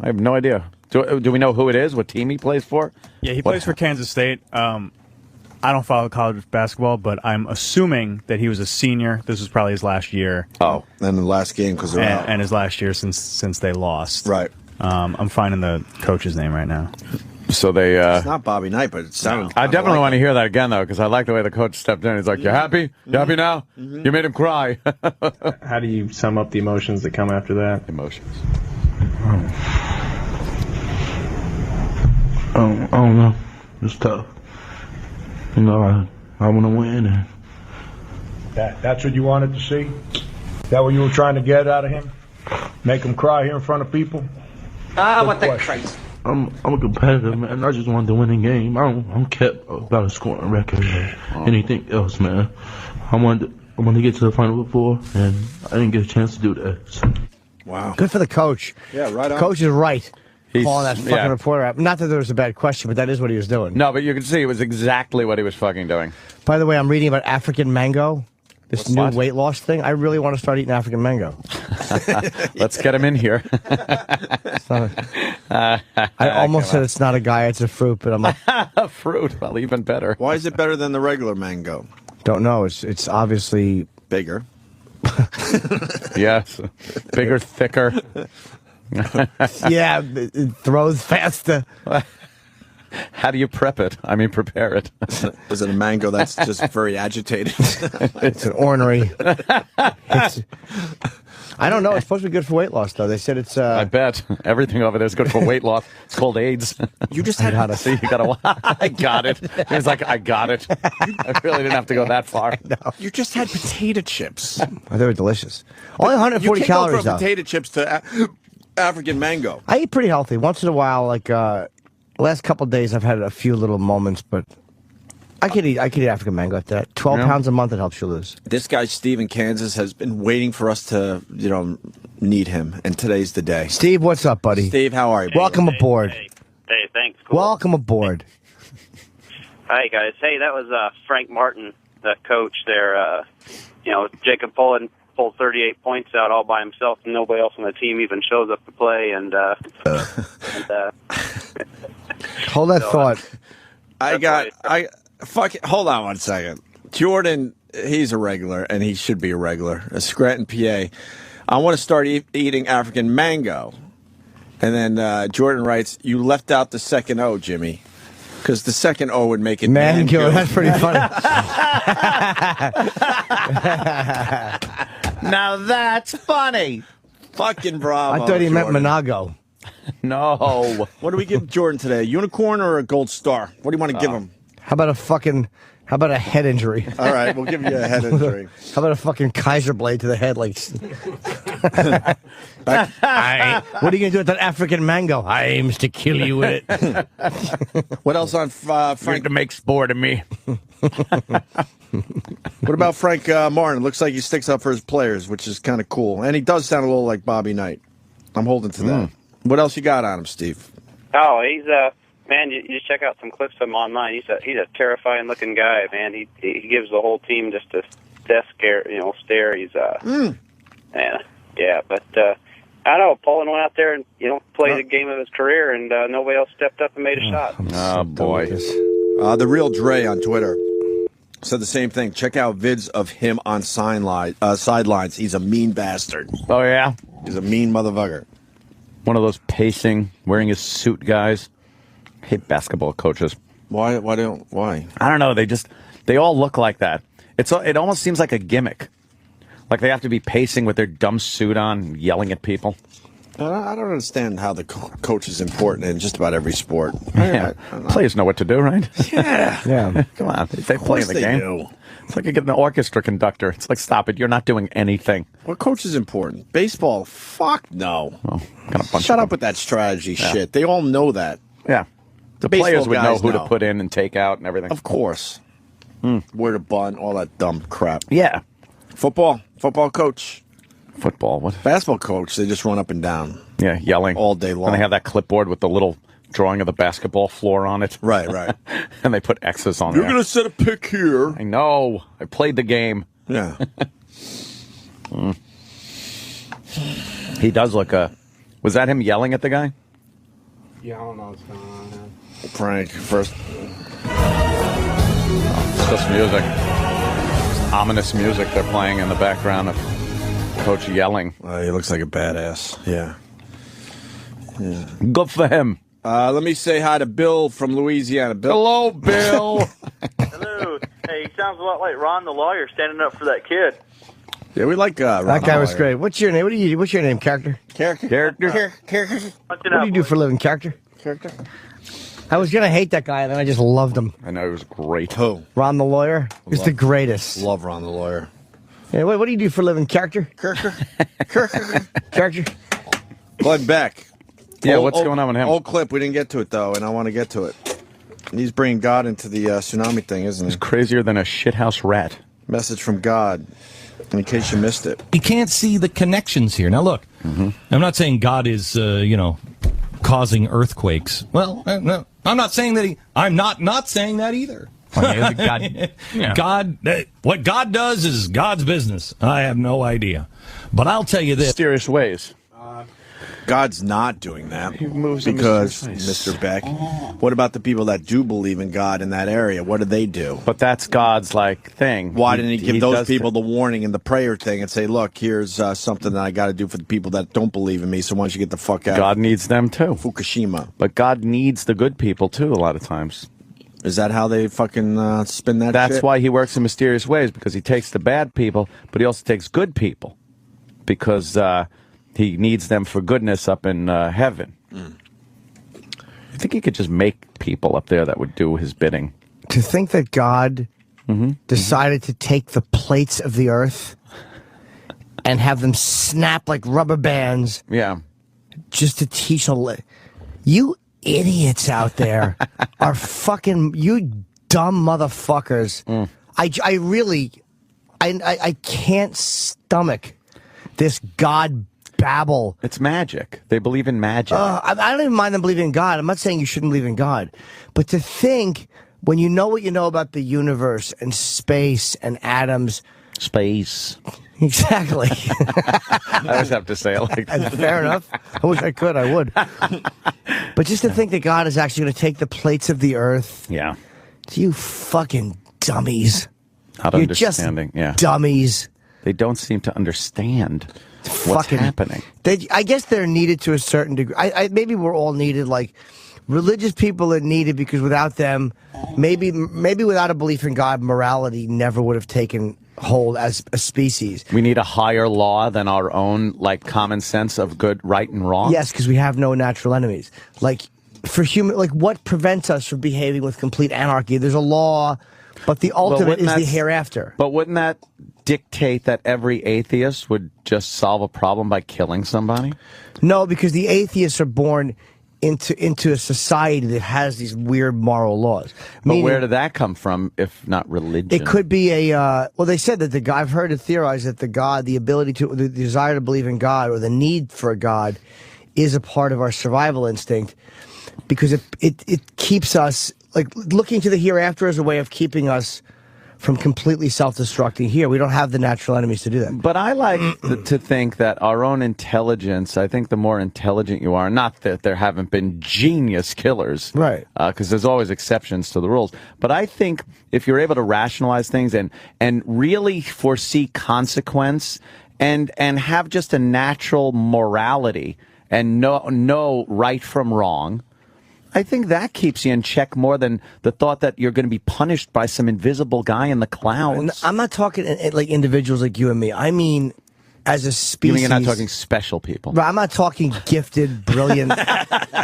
Speaker 3: I have no idea. Do we know who it is? What team he plays for?
Speaker 4: Yeah, he plays for Kansas State. I don't follow college basketball, but I'm assuming that he was a senior. This was probably his last year.
Speaker 2: Oh, and the last game because they're out.
Speaker 4: And his last year since they lost.
Speaker 2: Right.
Speaker 4: I'm finding the coach's name right now.
Speaker 3: So they.
Speaker 2: It's not Bobby Knight, but it sounded.
Speaker 3: I definitely want to hear that again, though, because I like the way the coach stepped in. He's like, "You happy? You happy now? You made him cry."
Speaker 1: How do you sum up the emotions that come after that?
Speaker 3: Emotions.
Speaker 7: I don't know. It's tough. I want to win. And
Speaker 8: That's what you wanted to see? That what you were trying to get out of him? Make him cry here in front of people?
Speaker 9: What the Christ?
Speaker 7: I'm a competitor, man. I just wanted to win a game. I don't care about a scoring record or anything else, man. I wanted to get to the Final Four, and I didn't get a chance to do that. So.
Speaker 2: Wow.
Speaker 5: Good for the coach.
Speaker 2: Yeah, right on.
Speaker 5: Coach is right.
Speaker 3: He's
Speaker 5: Calling that fucking reporter out. Not that there was a bad question, but that is what he was doing.
Speaker 3: No, but you can see it was exactly what he was fucking doing.
Speaker 5: By the way, I'm reading about African mango. This
Speaker 3: What's
Speaker 5: new
Speaker 3: that?
Speaker 5: weight loss thing. I really want to start eating African mango.
Speaker 3: Let's get him in here.
Speaker 5: I almost said it's not a guy, it's a fruit, but I'm like,
Speaker 3: A fruit. Well, even better.
Speaker 2: Why is it better than the regular mango?
Speaker 5: don't know. It's obviously
Speaker 2: Bigger.
Speaker 3: Yes. Bigger, thicker.
Speaker 5: yeah, it throws faster.
Speaker 3: How do you prep it? I mean, prepare it.
Speaker 2: Is it a mango that's just very agitated?
Speaker 5: It's an ornery. I don't know. It's supposed to be good for weight loss, though. They said it's.
Speaker 3: I bet everything over there is good for weight loss. It's called AIDS.
Speaker 2: You just had
Speaker 5: how to
Speaker 3: See, you gotta. I got it. It was like I got it. I really didn't have to go that far.
Speaker 2: You just had potato chips.
Speaker 5: Oh, they were delicious. Only 140
Speaker 2: you can't
Speaker 5: calories,
Speaker 2: go from
Speaker 5: though.
Speaker 2: potato chips to African mango.
Speaker 5: I eat pretty healthy. Once in a while, like last couple of days, I've had a few little moments, but I could eat African mango at that. 12 pounds a month, it helps you lose.
Speaker 2: This guy, Steve in Kansas, has been waiting for us to, need him, and today's the day.
Speaker 5: Steve, what's up, buddy?
Speaker 2: Steve, how are you?
Speaker 5: Welcome aboard.
Speaker 9: Hey, thanks. Cool.
Speaker 5: Welcome aboard.
Speaker 9: Hi, guys. Hey, that was Frank Martin, the coach there. Jacob Pullen pulled 38 points out all by himself, and nobody else on the team even shows up to play.
Speaker 5: Hold that thought.
Speaker 2: Hold on one second. Jordan, he's a regular, and he should be a regular. A Scranton, PA. I want to start eating African mango. And then Jordan writes, you left out the second O, Jimmy. Because the second O would make it
Speaker 5: Mango. That's pretty funny.
Speaker 3: Now that's funny.
Speaker 2: Fucking bravo.
Speaker 5: I thought he meant
Speaker 2: Jordan.
Speaker 5: Monago.
Speaker 3: No.
Speaker 2: What do we give Jordan today? A unicorn or a gold star? What do you want to give him?
Speaker 5: How about a head injury?
Speaker 2: All right, we'll give you a head injury.
Speaker 5: How about a fucking Kaiser blade to the head? Like, what are you going to do with that African mango? I aims to kill you with it.
Speaker 2: What else on Frank?
Speaker 3: To make sport of me.
Speaker 2: What about Frank Martin? Looks like he sticks up for his players, which is kind of cool. And he does sound a little like Bobby Knight. I'm holding to that. What else you got on him, Steve?
Speaker 9: Oh, he's man. You just check out some clips of him online. He's a terrifying looking guy, man. He gives the whole team just a death stare. He's yeah, but I don't know. Pullen went out there and played the game of his career, and nobody else stepped up and made a shot.
Speaker 3: Oh boy.
Speaker 2: The real Dre on Twitter said the same thing. Check out vids of him on sidelines. He's a mean bastard.
Speaker 3: Oh yeah.
Speaker 2: He's a mean motherfucker.
Speaker 3: One of those pacing, wearing his suit guys. I hate basketball coaches.
Speaker 2: Why?
Speaker 3: I don't know. They all look like that. It almost seems like a gimmick. Like they have to be pacing with their dumb suit on, yelling at people.
Speaker 2: I don't understand how the coach is important in just about every sport.
Speaker 3: Yeah. Players know what to do, right?
Speaker 2: Yeah.
Speaker 3: Come on. They play in the game.
Speaker 2: Do.
Speaker 3: It's like you get an orchestra conductor. It's like, stop it. You're not doing anything.
Speaker 2: What coach is important? Baseball? Fuck no.
Speaker 3: Well, got a bunch
Speaker 2: Shut
Speaker 3: of
Speaker 2: up with that strategy shit. They all know that.
Speaker 3: Yeah. The
Speaker 2: baseball
Speaker 3: players would know
Speaker 2: guys
Speaker 3: who
Speaker 2: know.
Speaker 3: to put in and take out and everything.
Speaker 2: Of course. Where to bunt, all that dumb crap.
Speaker 3: Yeah.
Speaker 2: Football coach.
Speaker 3: Football. What?
Speaker 2: Basketball coach, they just run up and down.
Speaker 3: Yeah, yelling.
Speaker 2: All day long.
Speaker 3: And they have that clipboard with the little drawing of the basketball floor on it.
Speaker 2: Right.
Speaker 3: And they put X's on
Speaker 2: You're
Speaker 3: there.
Speaker 2: going to set a pick here.
Speaker 3: I know. I played the game.
Speaker 2: Yeah.
Speaker 3: He does look was that him yelling at the guy?
Speaker 6: Yeah, I don't know what's going on now.
Speaker 2: Frank, first.
Speaker 3: It's just music. It's ominous music they're playing in the background of Coach yelling.
Speaker 2: He looks like a badass. Yeah.
Speaker 3: Good for him.
Speaker 2: Let me say hi to Bill from Louisiana. Bill.
Speaker 3: Hello, Bill.
Speaker 10: Hello. Hey, he sounds a lot like Ron the lawyer standing up for that kid.
Speaker 2: Yeah, we like Ron
Speaker 5: That guy was
Speaker 2: Lawyer.
Speaker 5: great. What's your name? What's your name, character?
Speaker 2: Character.
Speaker 5: What do you do for a living, character? I was gonna hate that guy, and then I just loved him.
Speaker 3: I know, he was great.
Speaker 2: Who?
Speaker 5: Ron the lawyer. He's the greatest.
Speaker 2: Love Ron the lawyer.
Speaker 5: Yeah, what do you do for a living, character? Character.
Speaker 2: Glenn Beck.
Speaker 3: Yeah, what's going on with him?
Speaker 2: Old clip. We didn't get to it, though, and I want to get to it. He's bringing God into the tsunami thing, isn't he?
Speaker 3: He's crazier than a shithouse rat.
Speaker 2: Message from God, in case you missed it.
Speaker 11: You can't see the connections here. Now, look, I'm not saying God is, causing earthquakes. Well, no, I'm not saying that I'm not saying that either. God, what God does is God's business. I have no idea. But I'll tell you this.
Speaker 3: Mysterious ways.
Speaker 2: God's not doing that.
Speaker 3: He moves in
Speaker 2: because,
Speaker 3: mysterious ways.
Speaker 2: Mr. Beck, what about the people that do believe in God in that area? What do they do?
Speaker 3: But that's God's, thing.
Speaker 2: Why didn't he give those people the warning and the prayer thing and say, look, here's something that I got to do for the people that don't believe in me, so why don't you get the fuck out?
Speaker 3: God needs them, too.
Speaker 2: Fukushima.
Speaker 3: But God needs the good people, too, a lot of times.
Speaker 2: Is that how they fucking spin that
Speaker 3: That's
Speaker 2: shit?
Speaker 3: why he works in mysterious ways, because he takes the bad people, but he also takes good people. Because he needs them for goodness up in heaven. I think he could just make people up there that would do his bidding.
Speaker 5: To think that God decided to take the plates of the earth and have them snap like rubber bands.
Speaker 3: Yeah.
Speaker 5: Just to teach you idiots out there are fucking, you dumb motherfuckers. I really can't stomach this God babble.
Speaker 3: It's magic. They believe in magic.
Speaker 5: I don't even mind them believing in God. I'm not saying you shouldn't believe in God. But to think, when you know what you know about the universe and space and atoms.
Speaker 3: Space.
Speaker 5: Exactly.
Speaker 3: I always have to say it like that.
Speaker 5: Fair enough. I wish I could. I would. But just to think that God is actually going to take the plates of the earth.
Speaker 3: Yeah.
Speaker 5: You fucking dummies.
Speaker 3: Not
Speaker 5: You're
Speaker 3: understanding.
Speaker 5: Just dummies.
Speaker 3: They don't seem to understand what's happening.
Speaker 5: I guess they're needed to a certain degree. Maybe we're all needed. Like, religious people are needed because without them, maybe without a belief in God, morality never would have taken hold as a species.
Speaker 3: We need a higher law than our own, common sense of good, right, and wrong.
Speaker 5: Yes, because we have no natural enemies. What prevents us from behaving with complete anarchy? There's a law, but the ultimate is the hereafter.
Speaker 3: But wouldn't that dictate that every atheist would just solve a problem by killing somebody?
Speaker 5: No, because the atheists are born into a society that has these weird moral laws.
Speaker 3: But where did that come from, if not religion?
Speaker 5: It could be they said that I've heard it theorized that the desire to believe in God, or the need for a God, is a part of our survival instinct, because it keeps us, looking to the hereafter as a way of keeping us from completely self-destructing here. We don't have the natural enemies to do that.
Speaker 3: But I like to think that our own intelligence, I think the more intelligent you are, not that there haven't been genius killers.
Speaker 5: Right.
Speaker 3: Because there's always exceptions to the rules. But I think if you're able to rationalize things and really foresee consequence and have just a natural morality and know right from wrong, I think that keeps you in check more than the thought that you're going to be punished by some invisible guy in the clouds.
Speaker 5: I'm not talking like individuals like you and me. I mean, as a species.
Speaker 3: You mean you're not talking special people?
Speaker 5: Right, I'm not talking gifted, brilliant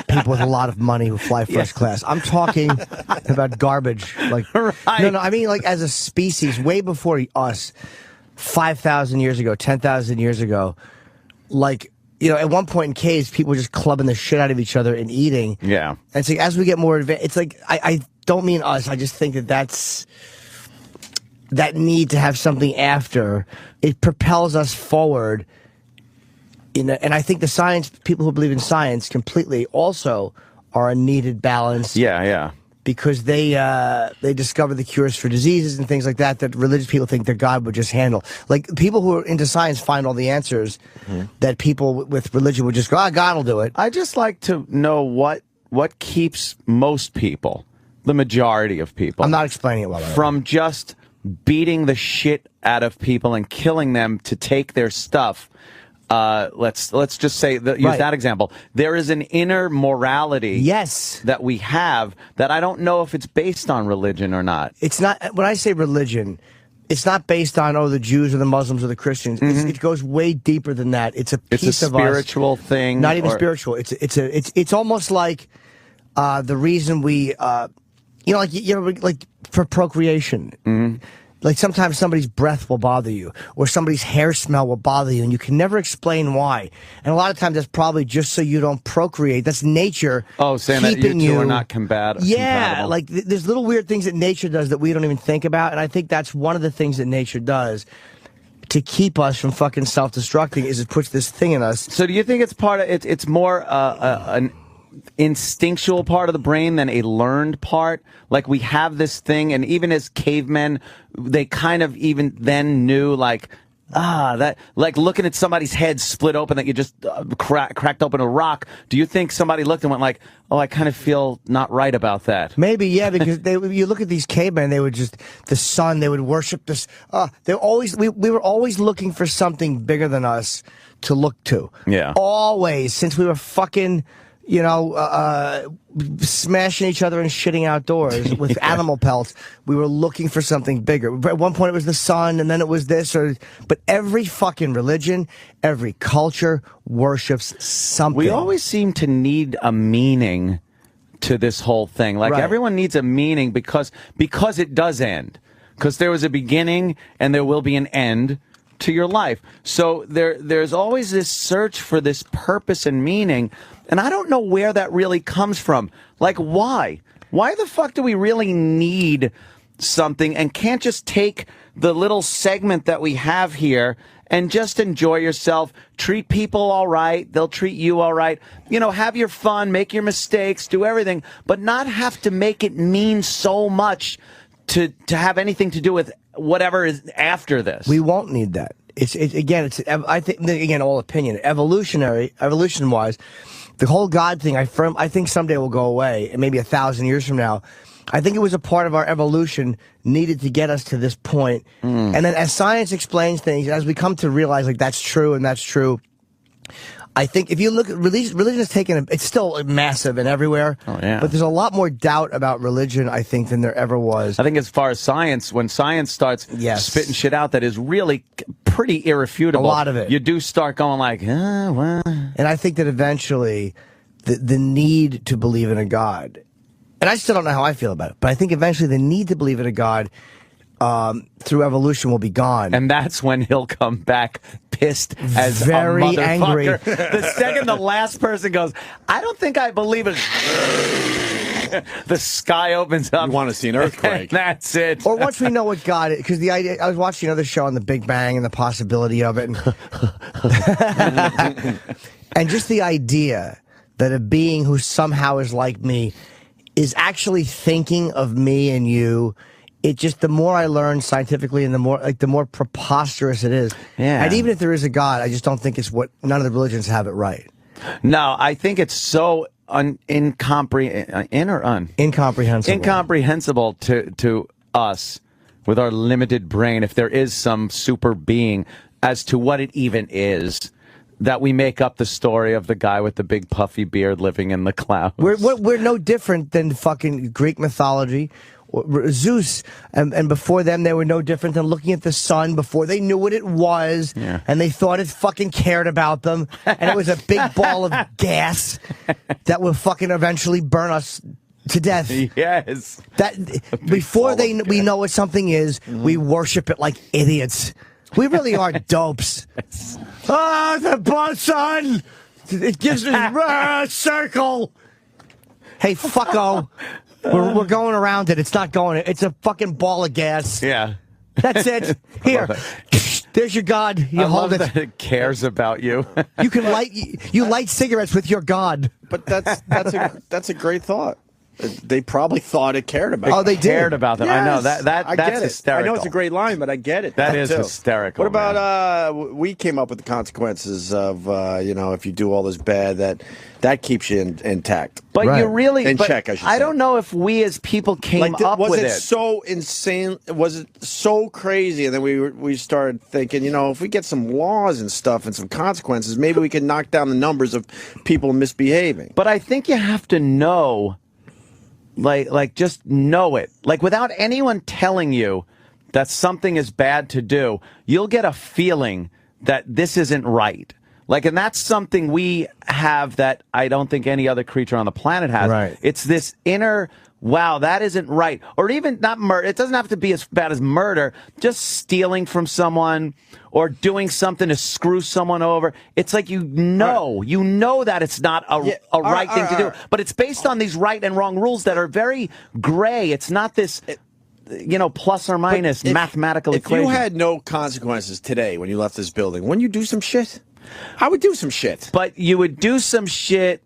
Speaker 5: people with a lot of money who fly first class. I'm talking about garbage. No, I mean as a species, way before us, 5,000 years ago, 10,000 years ago, at one point in caves, people were just clubbing the shit out of each other and eating.
Speaker 3: Yeah.
Speaker 5: And it's as we get more advanced, it's I don't mean us. I just think that's that need to have something after. It propels us forward. And I think the people who believe in science completely also are a needed balance.
Speaker 3: Yeah, yeah.
Speaker 5: Because they discover the cures for diseases and things like that religious people think that God would just handle. People who are into science find all the answers that people with religion would just go, God will do it.
Speaker 3: I just like to know what keeps most people, the majority of people.
Speaker 5: I'm not explaining it well.
Speaker 3: From just beating the shit out of people and killing them to take their stuff. Let's just say use that example. There is an inner morality, that we have that I don't know if it's based on religion or not.
Speaker 5: It's not. When I say religion, it's not based on the Jews or the Muslims or the Christians. It goes way deeper than that. It's a piece of us.
Speaker 3: It's a spiritual thing.
Speaker 5: Not even spiritual. It's almost like the reason we for procreation. Like sometimes somebody's breath will bother you, or somebody's hair smell will bother you, and you can never explain why. And a lot of times that's probably just so you don't procreate. That's nature.
Speaker 3: Oh, saying that you two are not compatible.
Speaker 5: Yeah, like there's little weird things that nature does that we don't even think about, and I think that's one of the things that nature does to keep us from fucking self-destructing is it puts this thing in us.
Speaker 3: So do you think it's part of it's more an instinctual part of the brain than a learned part? Like we have this thing, and even as cavemen, they kind of even then knew like that, like looking at somebody's head split open that you just cracked open a rock. Do you think somebody looked and went like, oh, I kind of feel not right about that?
Speaker 5: Maybe, yeah, because you look at these cavemen, they would just, the sun, they would worship this. We were always looking for something bigger than us to look to.
Speaker 3: Yeah.
Speaker 5: Always, since we were fucking, smashing each other and shitting outdoors with animal pelts, we were looking for something bigger. At one point it was the sun, and then it was this, but every fucking religion, every culture worships something.
Speaker 3: We always seem to need a meaning to this whole thing. Like everyone needs a meaning because it does end. Because there was a beginning and there will be an end to your life. So there's always this search for this purpose and meaning. And I don't know where that really comes from. Like, why? Why the fuck do we really need something and can't just take the little segment that we have here and just enjoy yourself, treat people all right, they'll treat you all right, have your fun, make your mistakes, do everything, but not have to make it mean so much to have anything to do with whatever is after this.
Speaker 5: We won't need that. I think all opinion, evolution wise, the whole God thing, I think someday will go away, and maybe 1,000 years from now. I think it was a part of our evolution needed to get us to this point. And then as science explains things, as we come to realize like that's true and that's true, I think if you look at religion has taken it's still massive and everywhere.
Speaker 3: Oh, yeah.
Speaker 5: But there's a lot more doubt about religion, I think, than there ever was.
Speaker 3: I think as far as science, when science starts spitting shit out that is really pretty irrefutable,
Speaker 5: a lot of it,
Speaker 3: you do start going like, well.
Speaker 5: And I think that eventually the need to believe in a God, and I still don't know how I feel about it, but I think eventually the need to believe in a God through evolution will be gone.
Speaker 3: And that's when he'll come back pissed as
Speaker 5: very
Speaker 3: a motherfucker.
Speaker 5: angry.
Speaker 3: The second the last person goes, I don't think I believe it. The sky opens up.
Speaker 2: You want to see an earthquake.
Speaker 3: That's it.
Speaker 5: Or once we know what God is, because the idea, I was watching another show on the Big Bang and the possibility of it. And just the idea that a being who somehow is like me is actually thinking of me and you. It just, the more I learn scientifically and the more preposterous it is.
Speaker 3: Yeah.
Speaker 5: And even if there is a God, I just don't think it's what, none of the religions have it right.
Speaker 3: No, I think it's so incomprehensible to us with our limited brain, if there is some super being, as to what it even is, that we make up the story of the guy with the big puffy beard living in the clouds.
Speaker 5: We're no different than fucking Greek mythology. Zeus, and before them, they were no different than looking at the sun before they knew what it was, and they thought it fucking cared about them, and it was a big ball of gas that will fucking eventually burn us to death.
Speaker 3: Yes.
Speaker 5: That before we know what something is, we worship it like idiots. We really are dopes. The sun! It gives us a circle. Hey, fucko. We're going around it. It's not going. It's a fucking ball of gas.
Speaker 3: Yeah.
Speaker 5: That's it. Here. There's your God. You hold it.
Speaker 3: That it cares about you.
Speaker 5: You can light cigarettes with your God.
Speaker 2: But that's a great thought. They probably thought it cared about them.
Speaker 5: Oh, they
Speaker 3: cared about them.
Speaker 2: Yes,
Speaker 3: I know
Speaker 2: I
Speaker 3: that's
Speaker 2: get it.
Speaker 3: hysterical.
Speaker 2: I know it's a great line, but I get it.
Speaker 3: That is
Speaker 2: too.
Speaker 3: hysterical.
Speaker 2: What about we came up with the consequences of if you do all this bad, that keeps you intact.
Speaker 3: But you really
Speaker 2: in check. I should say.
Speaker 3: I don't know if we as people came up with it.
Speaker 2: Was it so insane? Was it so crazy? And then we started thinking, if we get some laws and stuff and some consequences, maybe we can knock down the numbers of people misbehaving.
Speaker 3: But I think you have to know. Like just know it. Like without anyone telling you that something is bad to do, you'll get a feeling that this isn't right. Like, and that's something we have that I don't think any other creature on the planet has.
Speaker 5: Right.
Speaker 3: It's this inner wow, that isn't right. Or even not murder. It doesn't have to be as bad as murder. Just stealing from someone or doing something to screw someone over. It's like you know that it's not a right thing to do. But it's based on these right and wrong rules that are very gray. It's not this, plus or minus mathematical equation.
Speaker 2: If you had no consequences today when you left this building, wouldn't you do some shit? I would do some shit.
Speaker 3: But you would do some shit.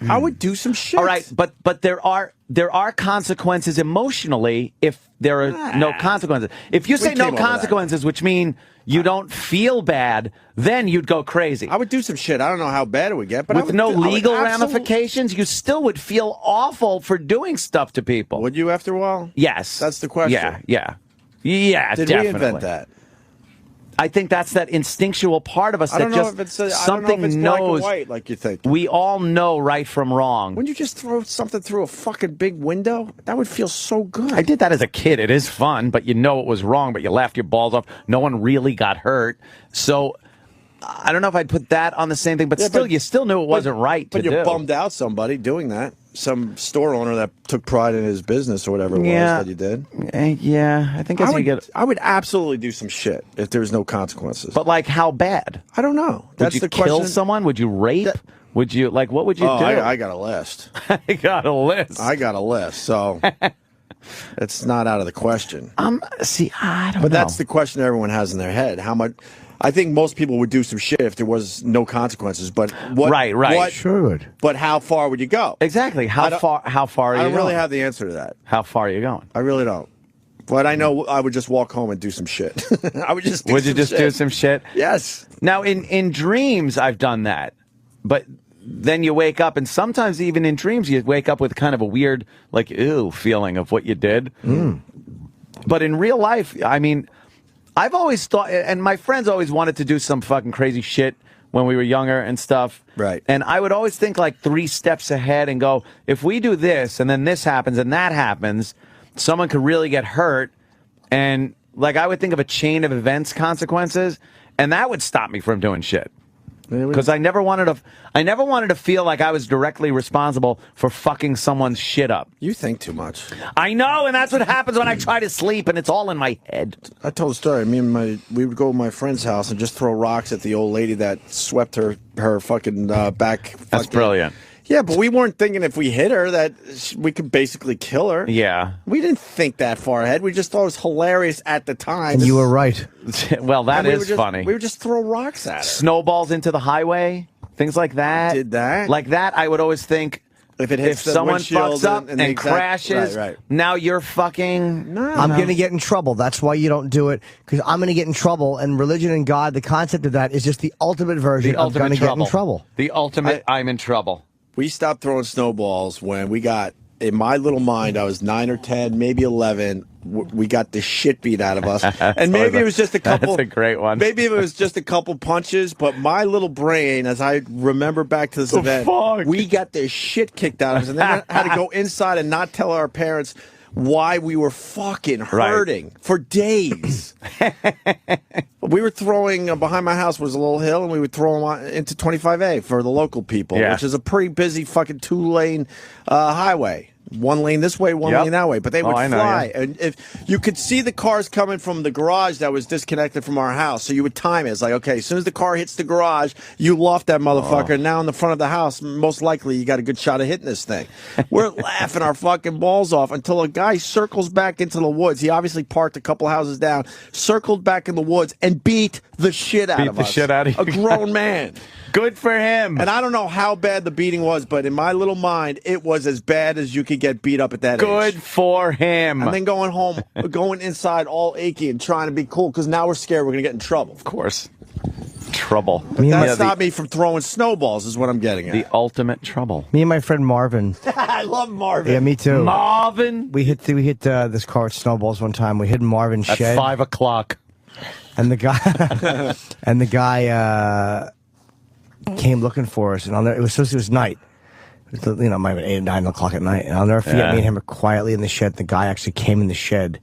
Speaker 2: I would do some shit.
Speaker 3: All right, but there are consequences emotionally if there are no consequences. If you say no consequences, which mean you don't feel bad, then you'd go crazy.
Speaker 2: I would do some shit. I don't know how bad it would get, but
Speaker 3: with no legal ramifications, you still would feel awful for doing stuff to people.
Speaker 2: Would you after a while?
Speaker 3: Yes.
Speaker 2: That's the question.
Speaker 3: Yeah,
Speaker 2: Did
Speaker 3: definitely.
Speaker 2: we invent that?
Speaker 3: I think that's that instinctual part of us that just something
Speaker 2: knows.
Speaker 3: Black
Speaker 2: and white, like you think.
Speaker 3: We all know right from wrong.
Speaker 2: Wouldn't you just throw something through a fucking big window? That would feel so good.
Speaker 3: I did that as a kid. It is fun, but you know it was wrong, but you laughed your balls off. No one really got hurt. So I don't know if I'd put that on the same thing, but you still knew it wasn't right to do.
Speaker 2: But you bummed out somebody doing that. Some store owner that took pride in his business or whatever it was that you did.
Speaker 3: Yeah, I think
Speaker 2: I would absolutely do some shit if there was no consequences.
Speaker 3: But like how bad?
Speaker 2: I don't know. That's
Speaker 3: would you
Speaker 2: the question.
Speaker 3: Kill someone? Would you rape? Would you what would you do?
Speaker 2: I got a list.
Speaker 3: I got a list.
Speaker 2: So it's not out of the question.
Speaker 3: I don't know.
Speaker 2: But that's the question everyone has in their head. How much? I think most people would do some shit if there was no consequences. But what?
Speaker 3: Right.
Speaker 5: Sure would.
Speaker 2: But how far would you go?
Speaker 3: Exactly. How far? How far are you?
Speaker 2: I don't
Speaker 3: going?
Speaker 2: really have the answer to that.
Speaker 3: How far are you going?
Speaker 2: I really don't. But I know I would just walk home and do some shit. I would just.
Speaker 3: Would you just do some shit?
Speaker 2: Yes.
Speaker 3: Now in dreams, I've done that, but then you wake up, and sometimes even in dreams, you wake up with kind of a weird, like, ew feeling of what you did. But in real life, I mean, I've always thought, and my friends always wanted to do some fucking crazy shit when we were younger and stuff.
Speaker 2: Right.
Speaker 3: And I would always think like 3 steps ahead and go, if we do this and then this happens and that happens, someone could really get hurt. And like I would think of a chain of events consequences, and that would stop me from doing shit. Because I never wanted to feel like I was directly responsible for fucking someone's shit up.
Speaker 2: You think too much.
Speaker 3: I know, and that's what happens when I try to sleep, and it's all in my head.
Speaker 2: I told a story. We would go to my friend's house and just throw rocks at the old lady that swept her fucking back.
Speaker 3: That's brilliant.
Speaker 2: Yeah, but we weren't thinking if we hit her that we could basically kill her.
Speaker 3: Yeah.
Speaker 2: We didn't think that far ahead. We just thought it was hilarious at the time.
Speaker 5: And you were right.
Speaker 3: Well, that is funny.
Speaker 2: We would just throw rocks at her.
Speaker 3: Snowballs into the highway, things like that.
Speaker 2: Did that?
Speaker 3: Like that, I would always think, if someone fucks up and crashes, now you're fucking...
Speaker 5: No. I'm going to get in trouble. That's why you don't do it, because I'm going to get in trouble. And religion and God, the concept of that is just the ultimate version of going to get in trouble.
Speaker 3: The ultimate, I'm in trouble.
Speaker 2: We stopped throwing snowballs when we got, in my little mind, I was 9 or 10, maybe 11. We got the shit beat out of us. And maybe it was just a couple.
Speaker 3: That's a great one.
Speaker 2: Maybe it was just a couple punches, but my little brain, as I remember back to this event, we got the shit kicked out of us. And then I had to go inside and not tell our parents why we were fucking hurting for days. We were throwing, behind my house was a little hill, and we would throw them into 25A for the local people, which is a pretty busy fucking 2-lane highway. 1 lane this way, 1 lane that way. But they would fly. And if you could see the cars coming from the garage that was disconnected from our house, so you would time it. It's like, okay, as soon as the car hits the garage, you loft that motherfucker. And now in the front of the house, most likely you got a good shot of hitting this thing. We're laughing our fucking balls off until a guy circles back into the woods. He obviously parked a couple houses down, circled back in the woods, and beat the shit out of us.
Speaker 3: Shit out of you.
Speaker 2: A grown man.
Speaker 3: Good for him.
Speaker 2: And I don't know how bad the beating was, but in my little mind, it was as bad as you could get beat up at that age.
Speaker 3: Good for him.
Speaker 2: And then going home, going inside all achy and trying to be cool, because now we're scared we're going to get in trouble.
Speaker 3: Of course. Trouble.
Speaker 2: That stopped me from throwing snowballs, is what I'm getting at.
Speaker 3: The ultimate trouble.
Speaker 5: Me and my friend Marvin.
Speaker 2: I love Marvin.
Speaker 5: Yeah, me too.
Speaker 3: Marvin.
Speaker 5: We hit this car with snowballs one time. We hid in Marvin's shed.
Speaker 3: At 5 o'clock.
Speaker 5: And the guy came looking for us, and it was night. It was, might have been 8 or 9 o'clock at night. And I'll never forget, me and him were quietly in the shed. The guy actually came in the shed.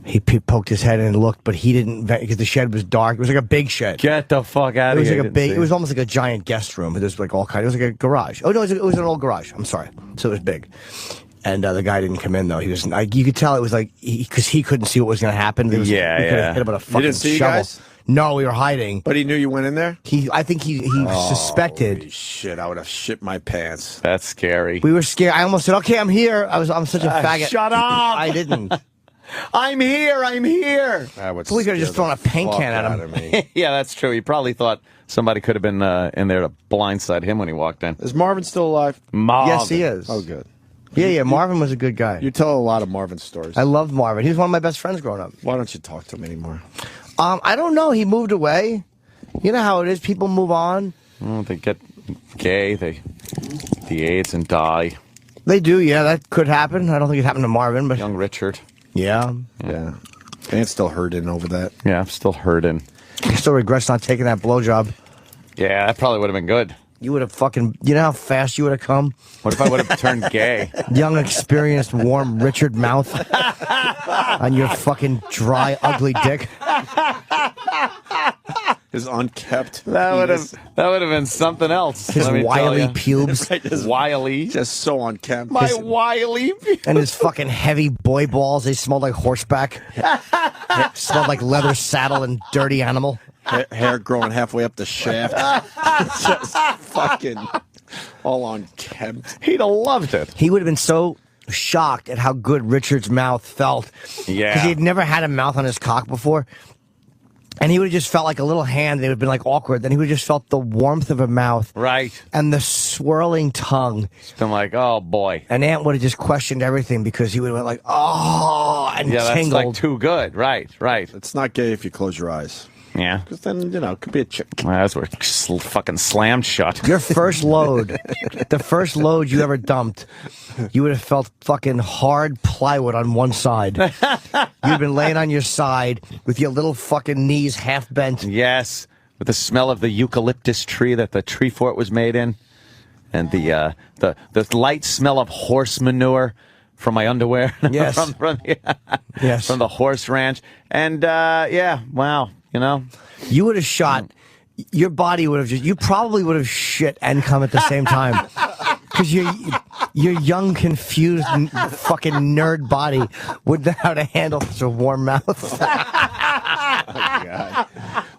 Speaker 5: He poked his head in and looked, but he didn't, because the shed was dark. It was like a big shed.
Speaker 3: Get the fuck out of here.
Speaker 5: It was almost like a giant guest room. It was like all kinds. It was like a garage. Oh no, it was an old garage. I'm sorry. So it was big. And the guy didn't come in though. He was like, you could tell it was like because he couldn't see what was going to happen. We could have hit him with a fucking
Speaker 2: You didn't see you
Speaker 5: shovel.
Speaker 2: guys?
Speaker 5: No, we were hiding.
Speaker 2: But he knew you went in there?
Speaker 5: I think he suspected.
Speaker 2: Holy shit, I would have shit my pants.
Speaker 3: That's scary.
Speaker 5: We were scared. I almost said, "Okay, I'm here." I'm such a faggot.
Speaker 2: Shut up!
Speaker 5: I didn't.
Speaker 2: I'm here.
Speaker 5: We could have just thrown a paint can at him.
Speaker 3: Yeah, that's true. He probably thought somebody could have been in there to blindside him when he walked in.
Speaker 2: Is Marvin still alive?
Speaker 5: Yes, he is.
Speaker 2: Oh, good.
Speaker 5: Yeah. Marvin was a good guy.
Speaker 2: You tell a lot of Marvin stories.
Speaker 5: I loved Marvin. He was one of my best friends growing up.
Speaker 2: Why don't you talk to him anymore?
Speaker 5: I don't know. He moved away. You know how it is. People move on.
Speaker 3: Well, they get gay, they the AIDS and die.
Speaker 5: They do. Yeah, that could happen. I don't think it happened to Marvin, but
Speaker 3: Young Richard.
Speaker 5: Yeah.
Speaker 2: Man's still hurting over that.
Speaker 3: Yeah, I'm still hurting.
Speaker 5: He still regrets not taking that blowjob.
Speaker 3: Yeah, that probably would have been good.
Speaker 5: You would have fucking. You know how fast you would have come?
Speaker 3: What if I would have turned gay?
Speaker 5: Young, experienced, warm Richard mouth on your fucking dry, ugly dick.
Speaker 2: His unkept.
Speaker 3: That would have been something else.
Speaker 5: His wily pubes.
Speaker 3: Wily.
Speaker 2: Just so unkempt.
Speaker 3: My wily pubes.
Speaker 5: And his fucking heavy boy balls. They smelled like horseback. Smelled like leather saddle and dirty animal.
Speaker 2: Hair growing halfway up the shaft. Just fucking all unkempt.
Speaker 3: He'd have loved it.
Speaker 5: He would have been so shocked at how good Richard's mouth felt.
Speaker 3: Yeah.
Speaker 5: Because he had never had a mouth on his cock before. And he would have just felt like a little hand. It would have been like awkward. Then he would have just felt the warmth of a mouth.
Speaker 3: Right.
Speaker 5: And the swirling tongue.
Speaker 3: It's been like, oh, boy.
Speaker 5: And Ant would have just questioned everything because he would have went like, oh, and
Speaker 3: Yeah,
Speaker 5: tingled.
Speaker 3: that's like too good. Right.
Speaker 2: It's not gay if you close your eyes.
Speaker 3: Yeah.
Speaker 2: Because then, it could be a chick.
Speaker 3: Well, that's where fucking slammed shut.
Speaker 5: Your first load, the first load you ever dumped, you would have felt fucking hard plywood on one side. You'd been laying on your side with your little fucking knees half bent.
Speaker 3: Yes. With the smell of the eucalyptus tree that the tree fort was made in. And the light smell of horse manure from my underwear.
Speaker 5: Yes.
Speaker 3: Yes. From the horse ranch. And, wow.
Speaker 5: You would have shot. Your body would have you probably would have shit and come at the same time. Because your young, confused, fucking nerd body wouldn't know how to handle such a warm mouth.
Speaker 2: Oh, God.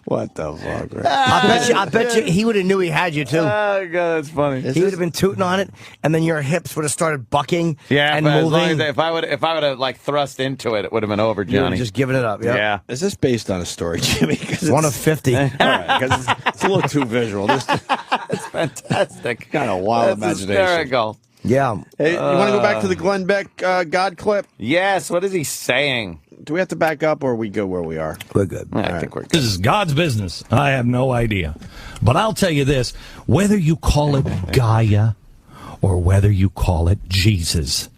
Speaker 2: What the fuck, right?
Speaker 5: I bet you he would have knew he had you, too.
Speaker 3: Oh, God, that's funny.
Speaker 5: He would have been tooting on it, and then your hips would have started bucking and
Speaker 3: but
Speaker 5: moving.
Speaker 3: as long as if I would have like thrust into it, it would have been over,
Speaker 5: You would
Speaker 3: Johnny.
Speaker 5: have just given it up,
Speaker 3: Yeah.
Speaker 2: Is this based on a story, Jimmy?
Speaker 5: One of 50.
Speaker 2: All right, because it's a little too visual. It's
Speaker 3: Fantastic.
Speaker 2: kind of wild
Speaker 3: That's
Speaker 2: imagination.
Speaker 3: hysterical.
Speaker 5: Yeah.
Speaker 2: Hey, you want to go back to the Glenn Beck God clip?
Speaker 3: Yes, what is he saying?
Speaker 2: Do we have to back up, or are we good where we are?
Speaker 5: We're good.
Speaker 3: I think we're good.
Speaker 11: This is God's business. I have no idea. But I'll tell you this, whether you call it Gaia or whether you call it Jesus,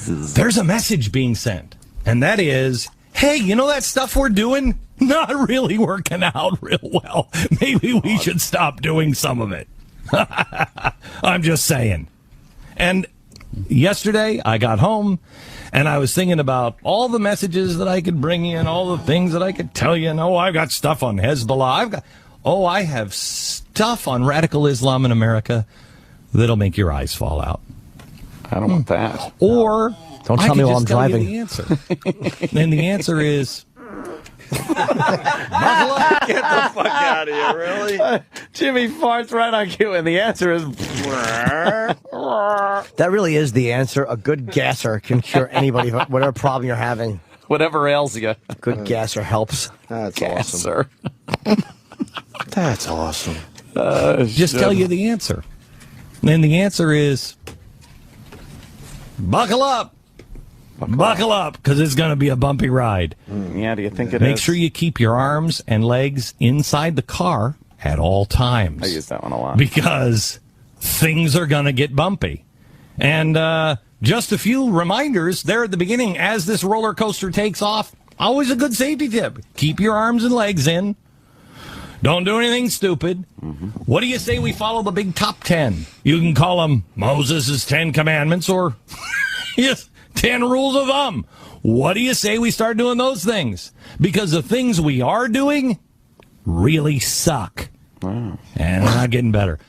Speaker 11: there's a message being sent. And that is, hey, you know that stuff we're doing? Not really working out real well. Maybe we should stop doing some of it. I'm just saying. And yesterday I got home and I was thinking about all the messages that I could bring you and all the things that I could tell you. And I've got stuff on Hezbollah. I have stuff on radical Islam in America that'll make your eyes fall out.
Speaker 3: I don't want that.
Speaker 11: Or
Speaker 5: Don't
Speaker 11: I
Speaker 5: tell me
Speaker 11: could
Speaker 5: while
Speaker 11: just
Speaker 5: I'm
Speaker 11: tell you
Speaker 5: driving.
Speaker 11: the answer. And the answer is
Speaker 2: Get the fuck out of here, really?
Speaker 3: Jimmy farts right on cue, and the answer is...
Speaker 5: That really is the answer. A good gasser can cure anybody, whatever problem you're having.
Speaker 3: Whatever ails you.
Speaker 5: A good gasser helps.
Speaker 2: That's
Speaker 3: Gasser.
Speaker 2: awesome. That's awesome.
Speaker 11: just tell you the answer. And the answer is buckle up. Buckle up, because it's going to be a bumpy ride.
Speaker 3: Yeah, do you think it is?
Speaker 11: Make sure you keep your arms and legs inside the car at all times.
Speaker 3: I use that one a lot.
Speaker 11: Because things are going to get bumpy. And just a few reminders there at the beginning as this roller coaster takes off. Always a good safety tip. Keep your arms and legs in. Don't do anything stupid. Mm-hmm. What do you say we follow the big top 10? You can call them Moses' 10 Commandments or yes, 10 Rules of Thumb. What do you say we start doing those things? Because the things we are doing really suck.
Speaker 3: Wow.
Speaker 11: And they're not getting better.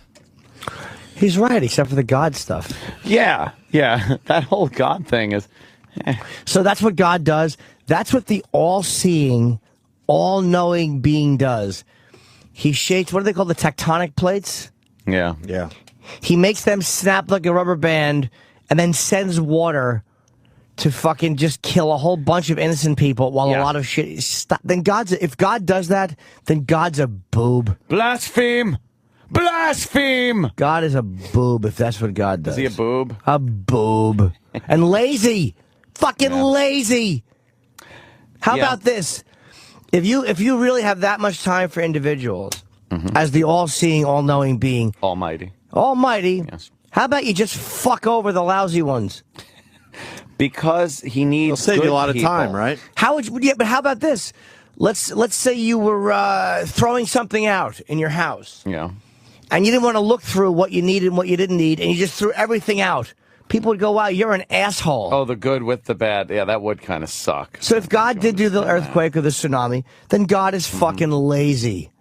Speaker 5: He's right, except for the God stuff.
Speaker 3: Yeah. That whole God thing is.
Speaker 5: So that's what God does. That's what the all-seeing, all-knowing being does. He shakes, what do they call the tectonic plates?
Speaker 3: Yeah.
Speaker 5: He makes them snap like a rubber band and then sends water to fucking just kill a whole bunch of innocent people while a lot of shit is then if God does that, then God's a boob.
Speaker 3: Blaspheme!
Speaker 5: God is a boob if that's what God does.
Speaker 3: Is he a boob?
Speaker 5: A boob. And lazy. Fucking lazy. How about this? If you really have that much time for individuals as the all-seeing, all-knowing being.
Speaker 3: Almighty.
Speaker 5: Yes. How about you just fuck over the lousy ones?
Speaker 2: Because he needs. It'll save you a lot of time, right?
Speaker 5: But how about this? Let's say you were throwing something out in your house.
Speaker 3: Yeah.
Speaker 5: And you didn't want to look through what you needed and what you didn't need, and you just threw everything out. People would go, wow, you're an asshole.
Speaker 3: Oh, the good with the bad. Yeah, that would kind of suck.
Speaker 5: So if God did do the earthquake or the tsunami, then God is fucking lazy.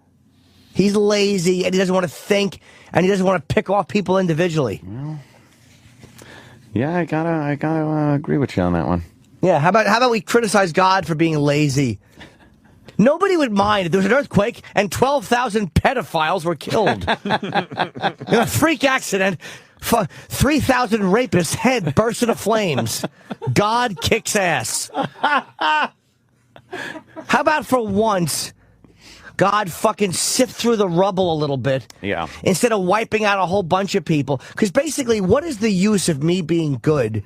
Speaker 5: He's lazy, and he doesn't want to think, and he doesn't want to pick off people individually.
Speaker 3: Well, yeah, I gotta agree with you on that one.
Speaker 5: Yeah, how about we criticize God for being lazy? Nobody would mind if there was an earthquake and 12,000 pedophiles were killed. In a freak accident, 3,000 rapists' head burst into flames. God kicks ass. How about for once, God fucking sift through the rubble a little bit.
Speaker 3: Yeah.
Speaker 5: Instead of wiping out a whole bunch of people. Because basically, what is the use of me being good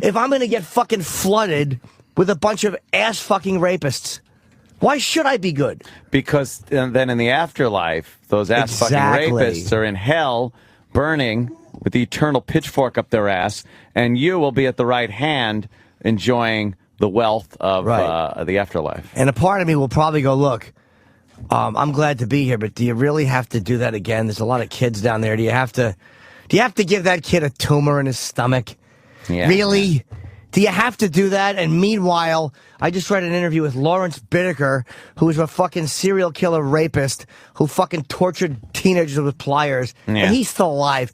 Speaker 5: if I'm going to get fucking flooded with a bunch of ass-fucking rapists? Why should I be good?
Speaker 3: Because then in the afterlife, those ass-fucking rapists are in hell, burning with the eternal pitchfork up their ass, and you will be at the right hand enjoying the wealth of the afterlife.
Speaker 5: And a part of me will probably go, look, I'm glad to be here, but do you really have to do that again? There's a lot of kids down there. Do you have to give that kid a tumor in his stomach?
Speaker 3: Yeah.
Speaker 5: Really? Do you have to do that? And meanwhile, I just read an interview with Lawrence Bittaker, who is a fucking serial killer rapist who fucking tortured teenagers with pliers, and he's still alive.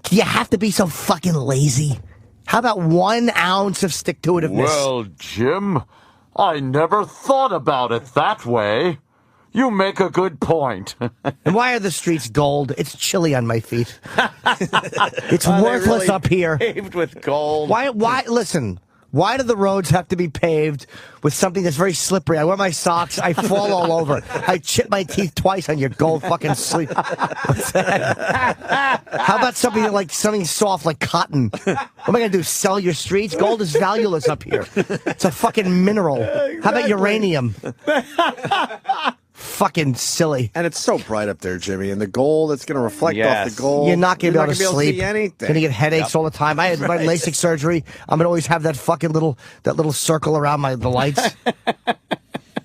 Speaker 5: Do you have to be so fucking lazy? How about 1 ounce of stick-to-itiveness?
Speaker 12: Well, Jim, I never thought about it that way. You make a good point.
Speaker 5: And why are the streets gold? It's chilly on my feet. It's worthless
Speaker 3: really
Speaker 5: up here.
Speaker 3: Paved with gold.
Speaker 5: Why, listen, why do the roads have to be paved with something that's very slippery? I wear my socks, I fall all over. I chip my teeth twice on your gold fucking sleeve. What's that? How about something soft like cotton? What am I going to do, sell your streets? Gold is valueless up here. It's a fucking mineral. Exactly. How about uranium? Fucking silly.
Speaker 2: And it's so bright up there, Jimmy. And the gold, it's going to reflect off the gold.
Speaker 5: You're not going to be able to sleep.
Speaker 2: See anything.
Speaker 5: You're going to get headaches all the time. I had my LASIK surgery. I'm going to always have that fucking little circle around the lights.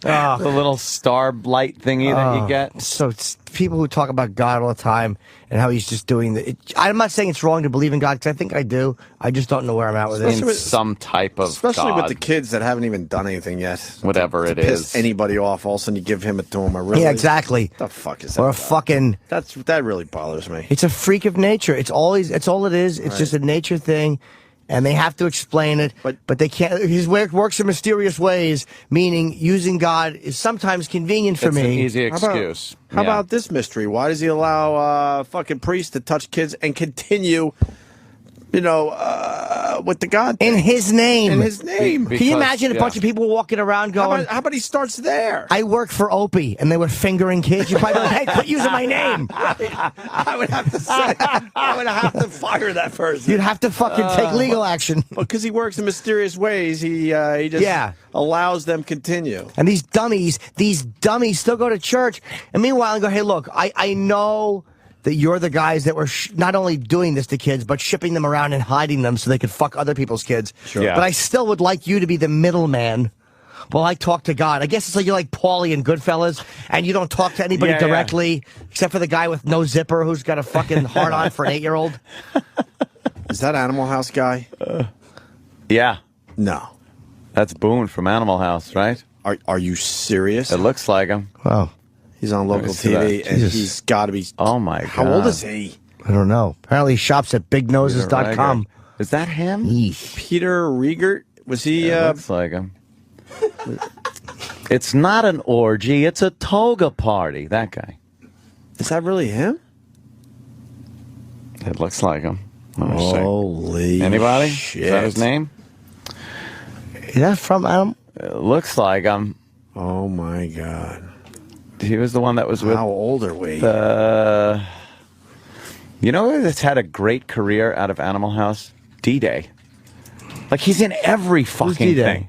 Speaker 3: The little star light thingy that you get.
Speaker 5: So it's people who talk about God all the time and how he's just doing I'm not saying it's wrong to believe in God, because I think I do. I just don't know where I'm at with it.
Speaker 3: In some type of
Speaker 2: Especially
Speaker 3: God.
Speaker 2: with the kids that haven't even done anything yet.
Speaker 3: Whatever it
Speaker 2: piss
Speaker 3: is.
Speaker 2: anybody off, all of a sudden you give him a tumor. Really?
Speaker 5: Yeah, exactly.
Speaker 2: What the fuck is that?
Speaker 5: Or a
Speaker 2: about?
Speaker 5: fucking...
Speaker 2: That really bothers me.
Speaker 5: It's a freak of nature. It's all it is. It's just a nature thing. And they have to explain it, but they can't. His work works in mysterious ways, meaning using God is sometimes convenient for
Speaker 3: It's
Speaker 5: me.
Speaker 3: an easy excuse.
Speaker 2: How about this mystery? Why does he allow fucking priests to touch kids and continue, with the God thing?
Speaker 5: In his name.
Speaker 2: In his name.
Speaker 5: Can you imagine a bunch of people walking around going,
Speaker 2: how about he starts there?
Speaker 5: I work for Opie, and they were fingering kids. You'd probably be like, hey, quit using my name.
Speaker 2: I would have to say, I would have to fire that person.
Speaker 5: You'd have to fucking take legal action.
Speaker 2: Because he works in mysterious ways, he just allows them continue.
Speaker 5: And these dummies still go to church. And meanwhile, I go, hey, look, I know that you're the guys that were not only doing this to kids, but shipping them around and hiding them so they could fuck other people's kids.
Speaker 2: Sure. Yeah.
Speaker 5: But I still would like you to be the middleman while I talk to God. I guess it's like you're like Paulie and Goodfellas, and you don't talk to anybody directly, except for the guy with no zipper who's got a fucking hard-on for an 8-year-old.
Speaker 2: Is that Animal House guy?
Speaker 3: Yeah.
Speaker 2: No.
Speaker 3: That's Boon from Animal House, right?
Speaker 2: Are you serious?
Speaker 3: It looks like him.
Speaker 5: Wow.
Speaker 2: He's on local TV, and he's got to be...
Speaker 3: Oh, my God.
Speaker 2: How old is he?
Speaker 5: I don't know. Apparently he shops at bignoses.com.
Speaker 3: Is that him?
Speaker 2: Peter Riegert? Was he?
Speaker 3: Looks like him. It's not an orgy. It's a toga party. That guy.
Speaker 2: Is that really him?
Speaker 3: It looks like him.
Speaker 2: Holy
Speaker 3: Anybody?
Speaker 2: shit.
Speaker 3: Is that his name?
Speaker 5: Is that from Adam?
Speaker 3: It looks like him.
Speaker 2: Oh my God.
Speaker 3: He was the one that was with.
Speaker 2: How old are we?
Speaker 3: You know that's had a great career out of Animal House? D-Day. Like he's in every fucking thing.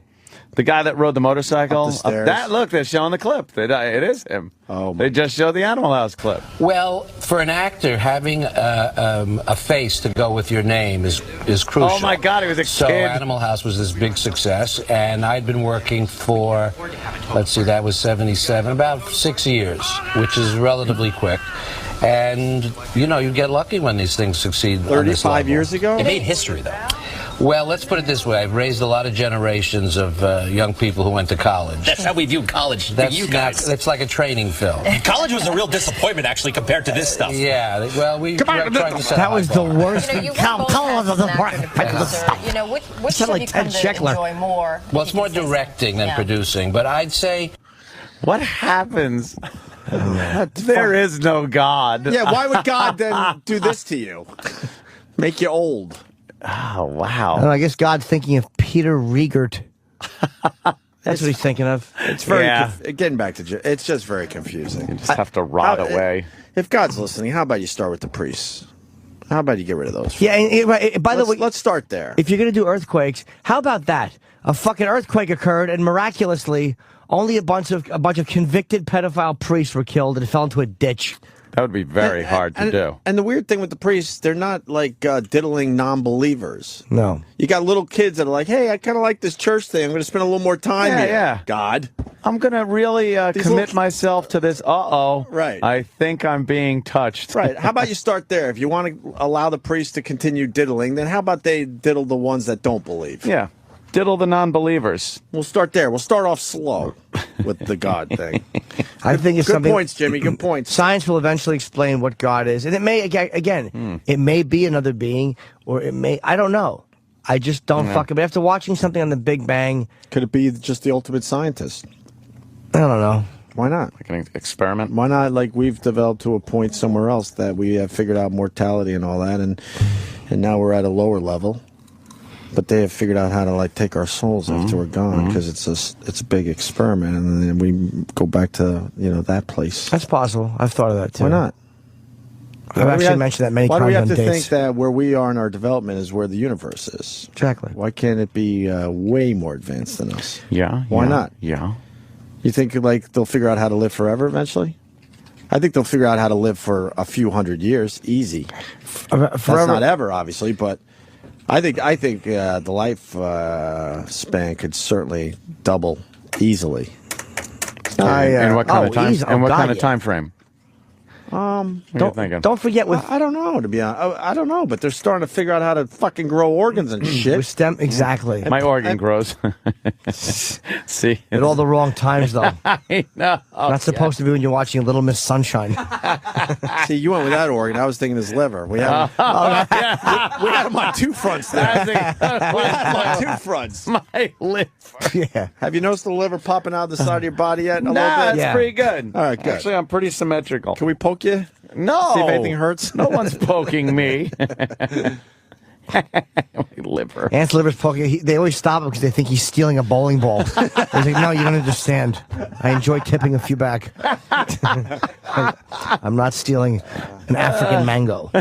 Speaker 3: The guy that rode the motorcycle.
Speaker 2: Up the stairs.
Speaker 3: Look, they're showing the clip. It is him.
Speaker 2: Oh,
Speaker 3: they just showed the Animal House clip.
Speaker 13: Well, for an actor, having a face to go with your name is crucial.
Speaker 3: Oh my God, he was a
Speaker 13: so
Speaker 3: kid.
Speaker 13: Animal House was this big success, and I'd been working for, let's see, that was 77, about 6 years, which is relatively quick. And, you know, you get lucky when these things succeed.
Speaker 2: 35 years ago?
Speaker 13: It made history, though. Well, let's put it this way. I've raised a lot of generations of young people who went to college.
Speaker 14: That's how we view college.
Speaker 13: That's
Speaker 14: you guys.
Speaker 13: It's like a training film.
Speaker 14: College was a real disappointment, actually, compared to this stuff.
Speaker 13: Yeah, well, we tried to set
Speaker 5: That was the worst.
Speaker 15: You know, which have you come to enjoy more?
Speaker 13: Well, it's more directing than producing, but I'd say...
Speaker 3: What happens? There is no God.
Speaker 2: Yeah, why would God then do this to you? Make you old.
Speaker 3: Oh, wow.
Speaker 5: And I guess God's thinking of Peter Riegert. That's what he's thinking of.
Speaker 2: It's very getting back to it's just very confusing.
Speaker 3: You just have to rot away.
Speaker 2: If God's listening, how about you start with the priests? How about you get rid of those?
Speaker 5: Yeah, and by the way,
Speaker 2: let's start there.
Speaker 5: If you're going to do earthquakes, how about that? A fucking earthquake occurred, and miraculously, only a bunch of convicted pedophile priests were killed and fell into a ditch.
Speaker 3: That would be very hard to do.
Speaker 2: And the weird thing with the priests, they're not like diddling non-believers.
Speaker 5: No.
Speaker 2: You got little kids that are like, hey, I kind of like this church thing. I'm going to spend a little more time here.
Speaker 3: Yeah.
Speaker 2: God.
Speaker 3: I'm going to really commit myself to this.
Speaker 2: Right.
Speaker 3: I think I'm being touched.
Speaker 2: Right. How about you start there? If you want to allow the priests to continue diddling, then how about they diddle the ones that don't believe?
Speaker 3: Yeah. Diddle the non-believers.
Speaker 2: We'll start there. We'll start off slow with the God thing.
Speaker 5: I think it's
Speaker 2: good
Speaker 5: something.
Speaker 2: Good points, Jimmy. Good points.
Speaker 5: Science will eventually explain what God is, and it may it may be another being, or it may. I don't know. I just don't fucking. But after watching something on the Big Bang,
Speaker 2: could it be just the ultimate scientist?
Speaker 5: I don't know.
Speaker 2: Why not?
Speaker 3: Like an experiment?
Speaker 2: Why not? Like we've developed to a point somewhere else that we have figured out mortality and all that, and now we're at a lower level. But they have figured out how to like take our souls after we're gone because it's a big experiment, and then we go back to that place.
Speaker 5: That's possible. I've thought of that too.
Speaker 2: Why not?
Speaker 5: I've actually mentioned that many times on dates.
Speaker 2: Why do we have to think that where we are in our development is where the universe is?
Speaker 5: Exactly.
Speaker 2: Why can't it be way more advanced than us?
Speaker 3: Yeah.
Speaker 2: Why not?
Speaker 3: Yeah.
Speaker 2: You think like they'll figure out how to live forever eventually? I think they'll figure out how to live for a few hundred years, easy. That's not ever, obviously, but. I think the life span could certainly double easily.
Speaker 3: In what kind of time? In what kind of time frame? What are you thinking?
Speaker 5: Don't forget with
Speaker 2: I don't know, to be honest. I don't know, but they're starting to figure out how to fucking grow organs and shit.
Speaker 5: With stem, exactly.
Speaker 3: My organ grows. See,
Speaker 5: at all the wrong times though.
Speaker 3: I know.
Speaker 5: Not supposed to be when you're watching Little Miss Sunshine.
Speaker 2: See, you went with that organ. I was thinking his liver. We had him on two fronts there. We had him on two fronts.
Speaker 3: My liver.
Speaker 5: Yeah.
Speaker 2: Have you noticed the liver popping out the side of your body yet? A little bit?
Speaker 3: It's pretty good.
Speaker 2: All right, good.
Speaker 3: Actually, I'm pretty symmetrical.
Speaker 2: Can we poke you?
Speaker 3: No.
Speaker 2: See if anything hurts?
Speaker 3: No one's poking me. My liver.
Speaker 5: Ant's liver's poking. They always stop him because they think he's stealing a bowling ball. He's like, no, you don't understand. I enjoy tipping a few back. I'm not stealing an African mango.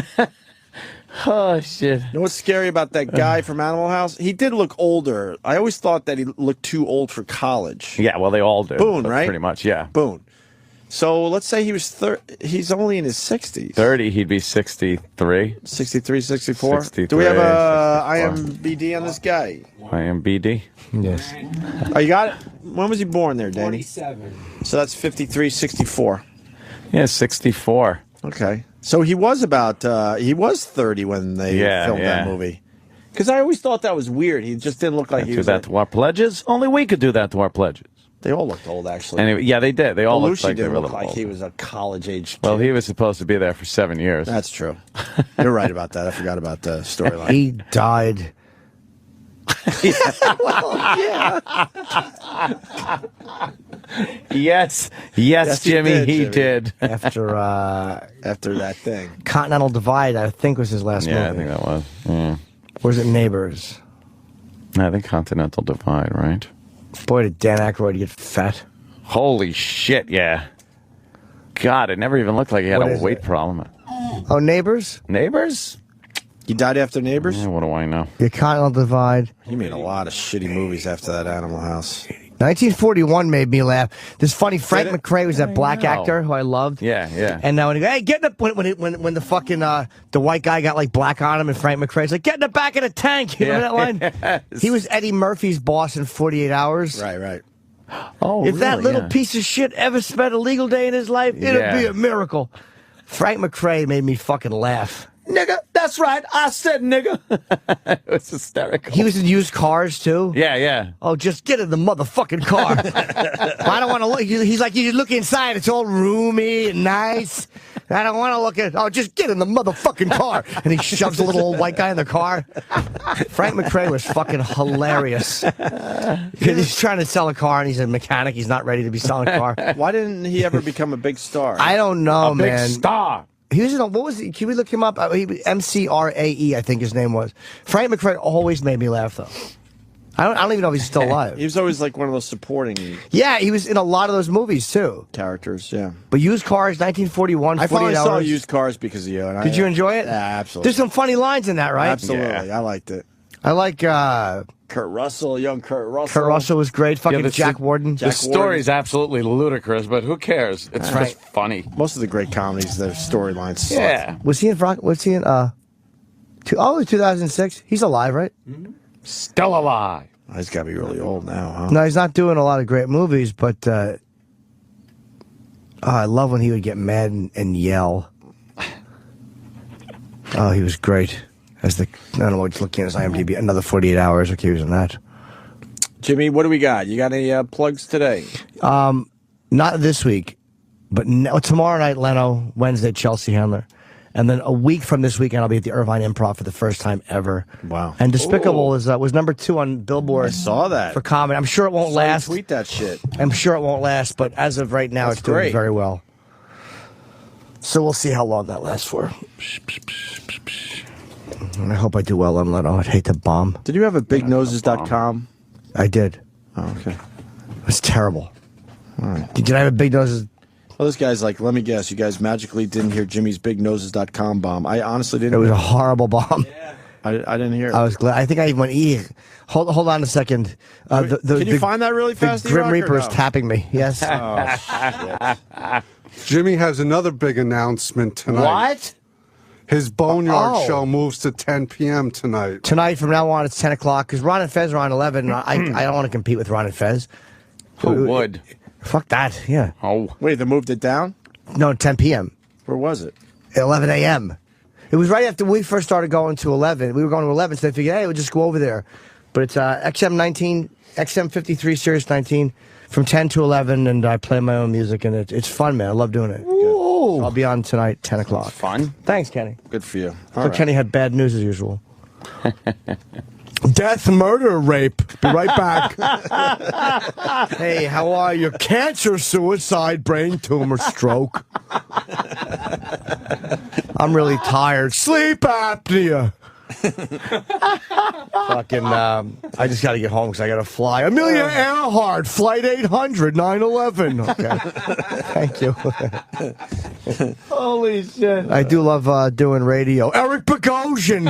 Speaker 3: Oh, shit.
Speaker 2: You know what's scary about that guy from Animal House? He did look older. I always thought that he looked too old for college.
Speaker 3: Yeah, well, they all do.
Speaker 2: Boon, right?
Speaker 3: Pretty much, yeah.
Speaker 2: Boon. So let's say he was he's only in his 60s.
Speaker 3: 30, he'd be 63.
Speaker 2: 63, 64?
Speaker 3: 63,
Speaker 2: Do we have a IMBD on this guy?
Speaker 3: IMBD?
Speaker 5: Yes.
Speaker 2: Oh, you got it? When was he born there, Danny?
Speaker 16: 47.
Speaker 2: So that's 53, 64.
Speaker 3: Yeah, 64.
Speaker 2: Okay. So he was he was 30 when they filmed that movie. Because I always thought that was weird. He just didn't look like he
Speaker 3: do
Speaker 2: was
Speaker 3: that to our pledges? Only we could do that to our pledges.
Speaker 2: They all looked old, actually.
Speaker 3: Anyway, yeah, they did. They all looked
Speaker 2: Belushi
Speaker 3: like they
Speaker 2: didn't
Speaker 3: were
Speaker 2: look
Speaker 3: little
Speaker 2: like
Speaker 3: old.
Speaker 2: he was a college-age
Speaker 3: Well,
Speaker 2: kid.
Speaker 3: he was supposed to be there for 7 years.
Speaker 2: That's true. You're right about that. I forgot about the storyline.
Speaker 5: He died.
Speaker 3: Yes, Jimmy, he did.
Speaker 5: After
Speaker 2: that thing.
Speaker 5: Continental Divide, I think was his last movie.
Speaker 3: Yeah, I think that was. Yeah.
Speaker 5: Or was it Neighbors?
Speaker 3: I think Continental Divide, right?
Speaker 5: Boy, did Dan Aykroyd get fat.
Speaker 3: Holy shit, yeah. God, it never even looked like he had
Speaker 5: What
Speaker 3: a
Speaker 5: is
Speaker 3: weight
Speaker 5: it?
Speaker 3: problem.
Speaker 5: Oh, Neighbors?
Speaker 3: Neighbors?
Speaker 2: He died after Neighbors?
Speaker 3: Yeah, what do I know?
Speaker 5: The Continental Divide.
Speaker 2: He made a lot of shitty movies after that Animal House.
Speaker 5: 1941 made me laugh. This funny Frank
Speaker 2: Did it?
Speaker 5: McRae was that black
Speaker 3: know.
Speaker 5: actor who I loved.
Speaker 3: Yeah, yeah.
Speaker 5: And now when he go, hey, get in the when the fucking the white guy got like black on him, and Frank McRae's like, get in the back of the tank. You remember that line?
Speaker 3: Yes.
Speaker 5: He was Eddie Murphy's boss in 48 Hours.
Speaker 2: Right.
Speaker 3: Oh,
Speaker 5: If that
Speaker 3: really?
Speaker 5: little
Speaker 3: Yeah.
Speaker 5: piece of shit ever spent a legal day in his life, it'd
Speaker 3: Yeah.
Speaker 5: be a miracle. Frank McRae made me fucking laugh.
Speaker 3: Nigga, that's right. I said nigga. It was hysterical.
Speaker 5: He was in used cars too.
Speaker 3: Yeah.
Speaker 5: Oh, just get in the motherfucking car. I don't want to look. He's like, you look inside, it's all roomy and nice. I don't want to look at. Oh, just get in the motherfucking car. And he shoves a little old white guy in the car. Frank McRae was fucking hilarious. Because he's trying to sell a car and he's a mechanic. He's not ready to be selling a car.
Speaker 2: Why didn't he ever become a big star?
Speaker 5: I don't know,
Speaker 3: A
Speaker 5: man.
Speaker 3: big star.
Speaker 5: He was in a, what was he? Can we look him up? MCRAE, I think his name was. Frank McRae always made me laugh, though. I don't even know if he's still alive.
Speaker 2: He was always like one of those supporting
Speaker 5: Yeah, he was in a lot of those movies, too.
Speaker 2: characters, yeah.
Speaker 5: But Used Cars, 1941,
Speaker 2: I
Speaker 5: 48
Speaker 2: finally saw
Speaker 5: hours.
Speaker 2: Used Cars because of you. And
Speaker 5: Did you enjoy it?
Speaker 2: Yeah, absolutely.
Speaker 5: There's some funny lines in that, right?
Speaker 2: Absolutely. I liked it.
Speaker 5: I like
Speaker 2: Kurt Russell, young Kurt Russell.
Speaker 5: Kurt Russell was great. Fucking
Speaker 3: the-
Speaker 5: Jack Warden.
Speaker 3: The story's absolutely ludicrous, but who cares? It's
Speaker 5: Right.
Speaker 3: just funny.
Speaker 2: Most of the great comedies, their storylines suck.
Speaker 3: Yeah.
Speaker 5: Was he in? Was he in? 2006. He's alive, right?
Speaker 3: Still alive.
Speaker 2: Oh, he's got to be really old now, huh?
Speaker 5: No, he's not doing a lot of great movies, but I love when he would get mad and yell. Oh, he was great. As the I don't know what's looking at his IMDb. Another 48 hours. Okay, he was in that.
Speaker 2: Jimmy, what do we got? You got any plugs today?
Speaker 5: Not this week, but tomorrow night, Leno. Wednesday, Chelsea Handler. And then a week from this weekend, I'll be at the Irvine Improv for the first time ever.
Speaker 2: Wow.
Speaker 5: And Despicable was #2 on Billboard.
Speaker 2: I saw that.
Speaker 5: For comedy. I'm sure it won't last.
Speaker 2: Tweet that shit.
Speaker 5: I'm sure it won't last, but as of right now,
Speaker 2: That's
Speaker 5: it's doing
Speaker 2: great.
Speaker 5: very well. So we'll see how long that lasts for. And I hope I do well on Leno. I'd hate to bomb.
Speaker 2: Did you have a bignoses.com?
Speaker 5: I did.
Speaker 2: Oh, okay.
Speaker 5: It's terrible.
Speaker 2: All right.
Speaker 5: Did I have a big nose?
Speaker 2: Well, this guy's like, let me guess, you guys magically didn't hear Jimmy's bignoses.com bomb. I honestly didn't.
Speaker 5: It was
Speaker 2: hear
Speaker 5: a horrible bomb.
Speaker 2: I didn't hear it.
Speaker 5: I was glad. I think I even went, Hold on a second.
Speaker 2: Can you find that really fast?
Speaker 5: The Grim
Speaker 2: E-Rock, or
Speaker 5: Reaper is
Speaker 2: no?
Speaker 5: tapping me. Yes.
Speaker 2: Oh, shit.
Speaker 16: Jimmy has another big announcement tonight.
Speaker 5: What?
Speaker 16: His Boneyard
Speaker 5: Oh.
Speaker 16: show moves to 10 p.m. tonight.
Speaker 5: Tonight, from now on, it's 10 o'clock, because Ron and Fez are on 11, and I don't want to compete with Ron and Fez.
Speaker 3: Who would?
Speaker 5: Fuck that, yeah.
Speaker 3: Oh.
Speaker 2: Wait, they moved it down?
Speaker 5: No, 10 p.m.
Speaker 2: Where was it?
Speaker 5: 11 a.m. It was right after we first started going to 11. We were going to 11, so they figured, hey, we'll just go over there. But it's XM53, Sirius 19, from 10 to 11, and I play my own music, and it's fun, man. I love doing it. So I'll be on tonight, 10 o'clock.
Speaker 3: Fun.
Speaker 5: Thanks, Kenny.
Speaker 2: Good for you.
Speaker 5: So Kenny had bad news as usual. Death, murder, rape. Be right back. Hey, how are you? Cancer, suicide, brain tumor, stroke. I'm really tired. Sleep apnea. Fucking, I just got to get home because I got to fly. Amelia Earhart, Flight 800, 9/11. Okay. Thank you.
Speaker 3: Holy shit.
Speaker 5: I do love doing radio. Eric Bogosian.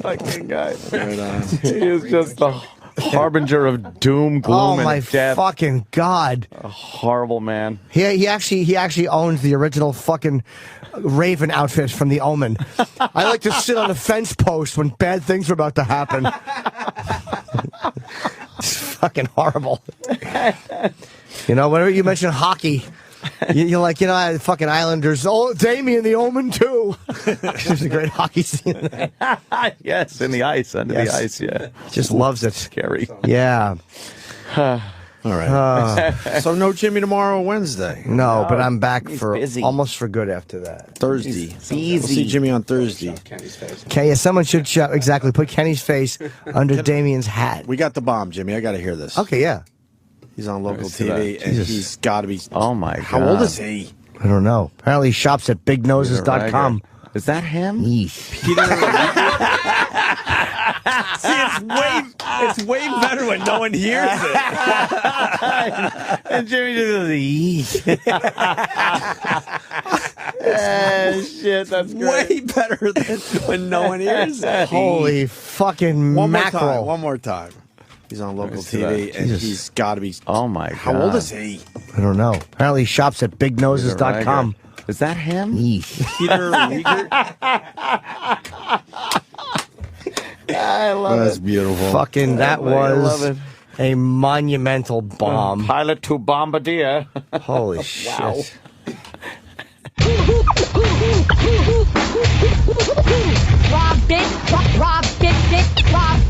Speaker 3: Fucking guy. He is just the harbinger of doom, gloom,
Speaker 5: Oh
Speaker 3: and
Speaker 5: my
Speaker 3: death.
Speaker 5: fucking God.
Speaker 3: A horrible man.
Speaker 5: He actually owns the original fucking Raven outfit from The Omen. I like to sit on a fence post when bad things are about to happen. It's fucking horrible. You know, whenever you mention hockey, You're like, fucking Islanders. Oh, Damien the Omen too. There's a great hockey scene.
Speaker 3: Yes, in the ice, under the ice. Yeah,
Speaker 5: just loves it.
Speaker 3: Scary.
Speaker 5: Yeah.
Speaker 2: All right. So no Jimmy tomorrow, Wednesday.
Speaker 5: No, but I'm back
Speaker 3: busy.
Speaker 5: almost for good after that.
Speaker 2: Thursday.
Speaker 3: Easy.
Speaker 2: We'll see Jimmy on Thursday.
Speaker 5: Okay, yeah, someone should exactly put Kenny's face under Damien's hat.
Speaker 2: We got the bomb, Jimmy. I got to hear this.
Speaker 5: Okay, yeah.
Speaker 2: He's on local
Speaker 3: see
Speaker 2: TV, and
Speaker 5: Jesus.
Speaker 2: he's got to be.
Speaker 3: Oh my God!
Speaker 2: How old is he?
Speaker 5: I don't know. Apparently, he shops at bignoses.com.
Speaker 3: Is that him?
Speaker 2: See, it's way better when no one hears it.
Speaker 3: And Jimmy just goes, shit, that's great.
Speaker 2: Way better than when no one hears it.
Speaker 5: Holy fucking mackerel.
Speaker 2: One more time. He's on local TV, and he's got to be.
Speaker 3: Oh my God!
Speaker 2: How old is he?
Speaker 5: I don't know. Apparently, he shops at bignoses.com.
Speaker 3: Is that him?
Speaker 2: Peter Rieger?
Speaker 3: I love
Speaker 2: That's
Speaker 3: it.
Speaker 2: beautiful.
Speaker 5: Fucking, that
Speaker 3: I love
Speaker 5: was
Speaker 3: it.
Speaker 5: a monumental bomb.
Speaker 3: Pilot to Bombardier.
Speaker 5: Holy shit.
Speaker 17: Rob, bitch, Rob, bitch, Rob.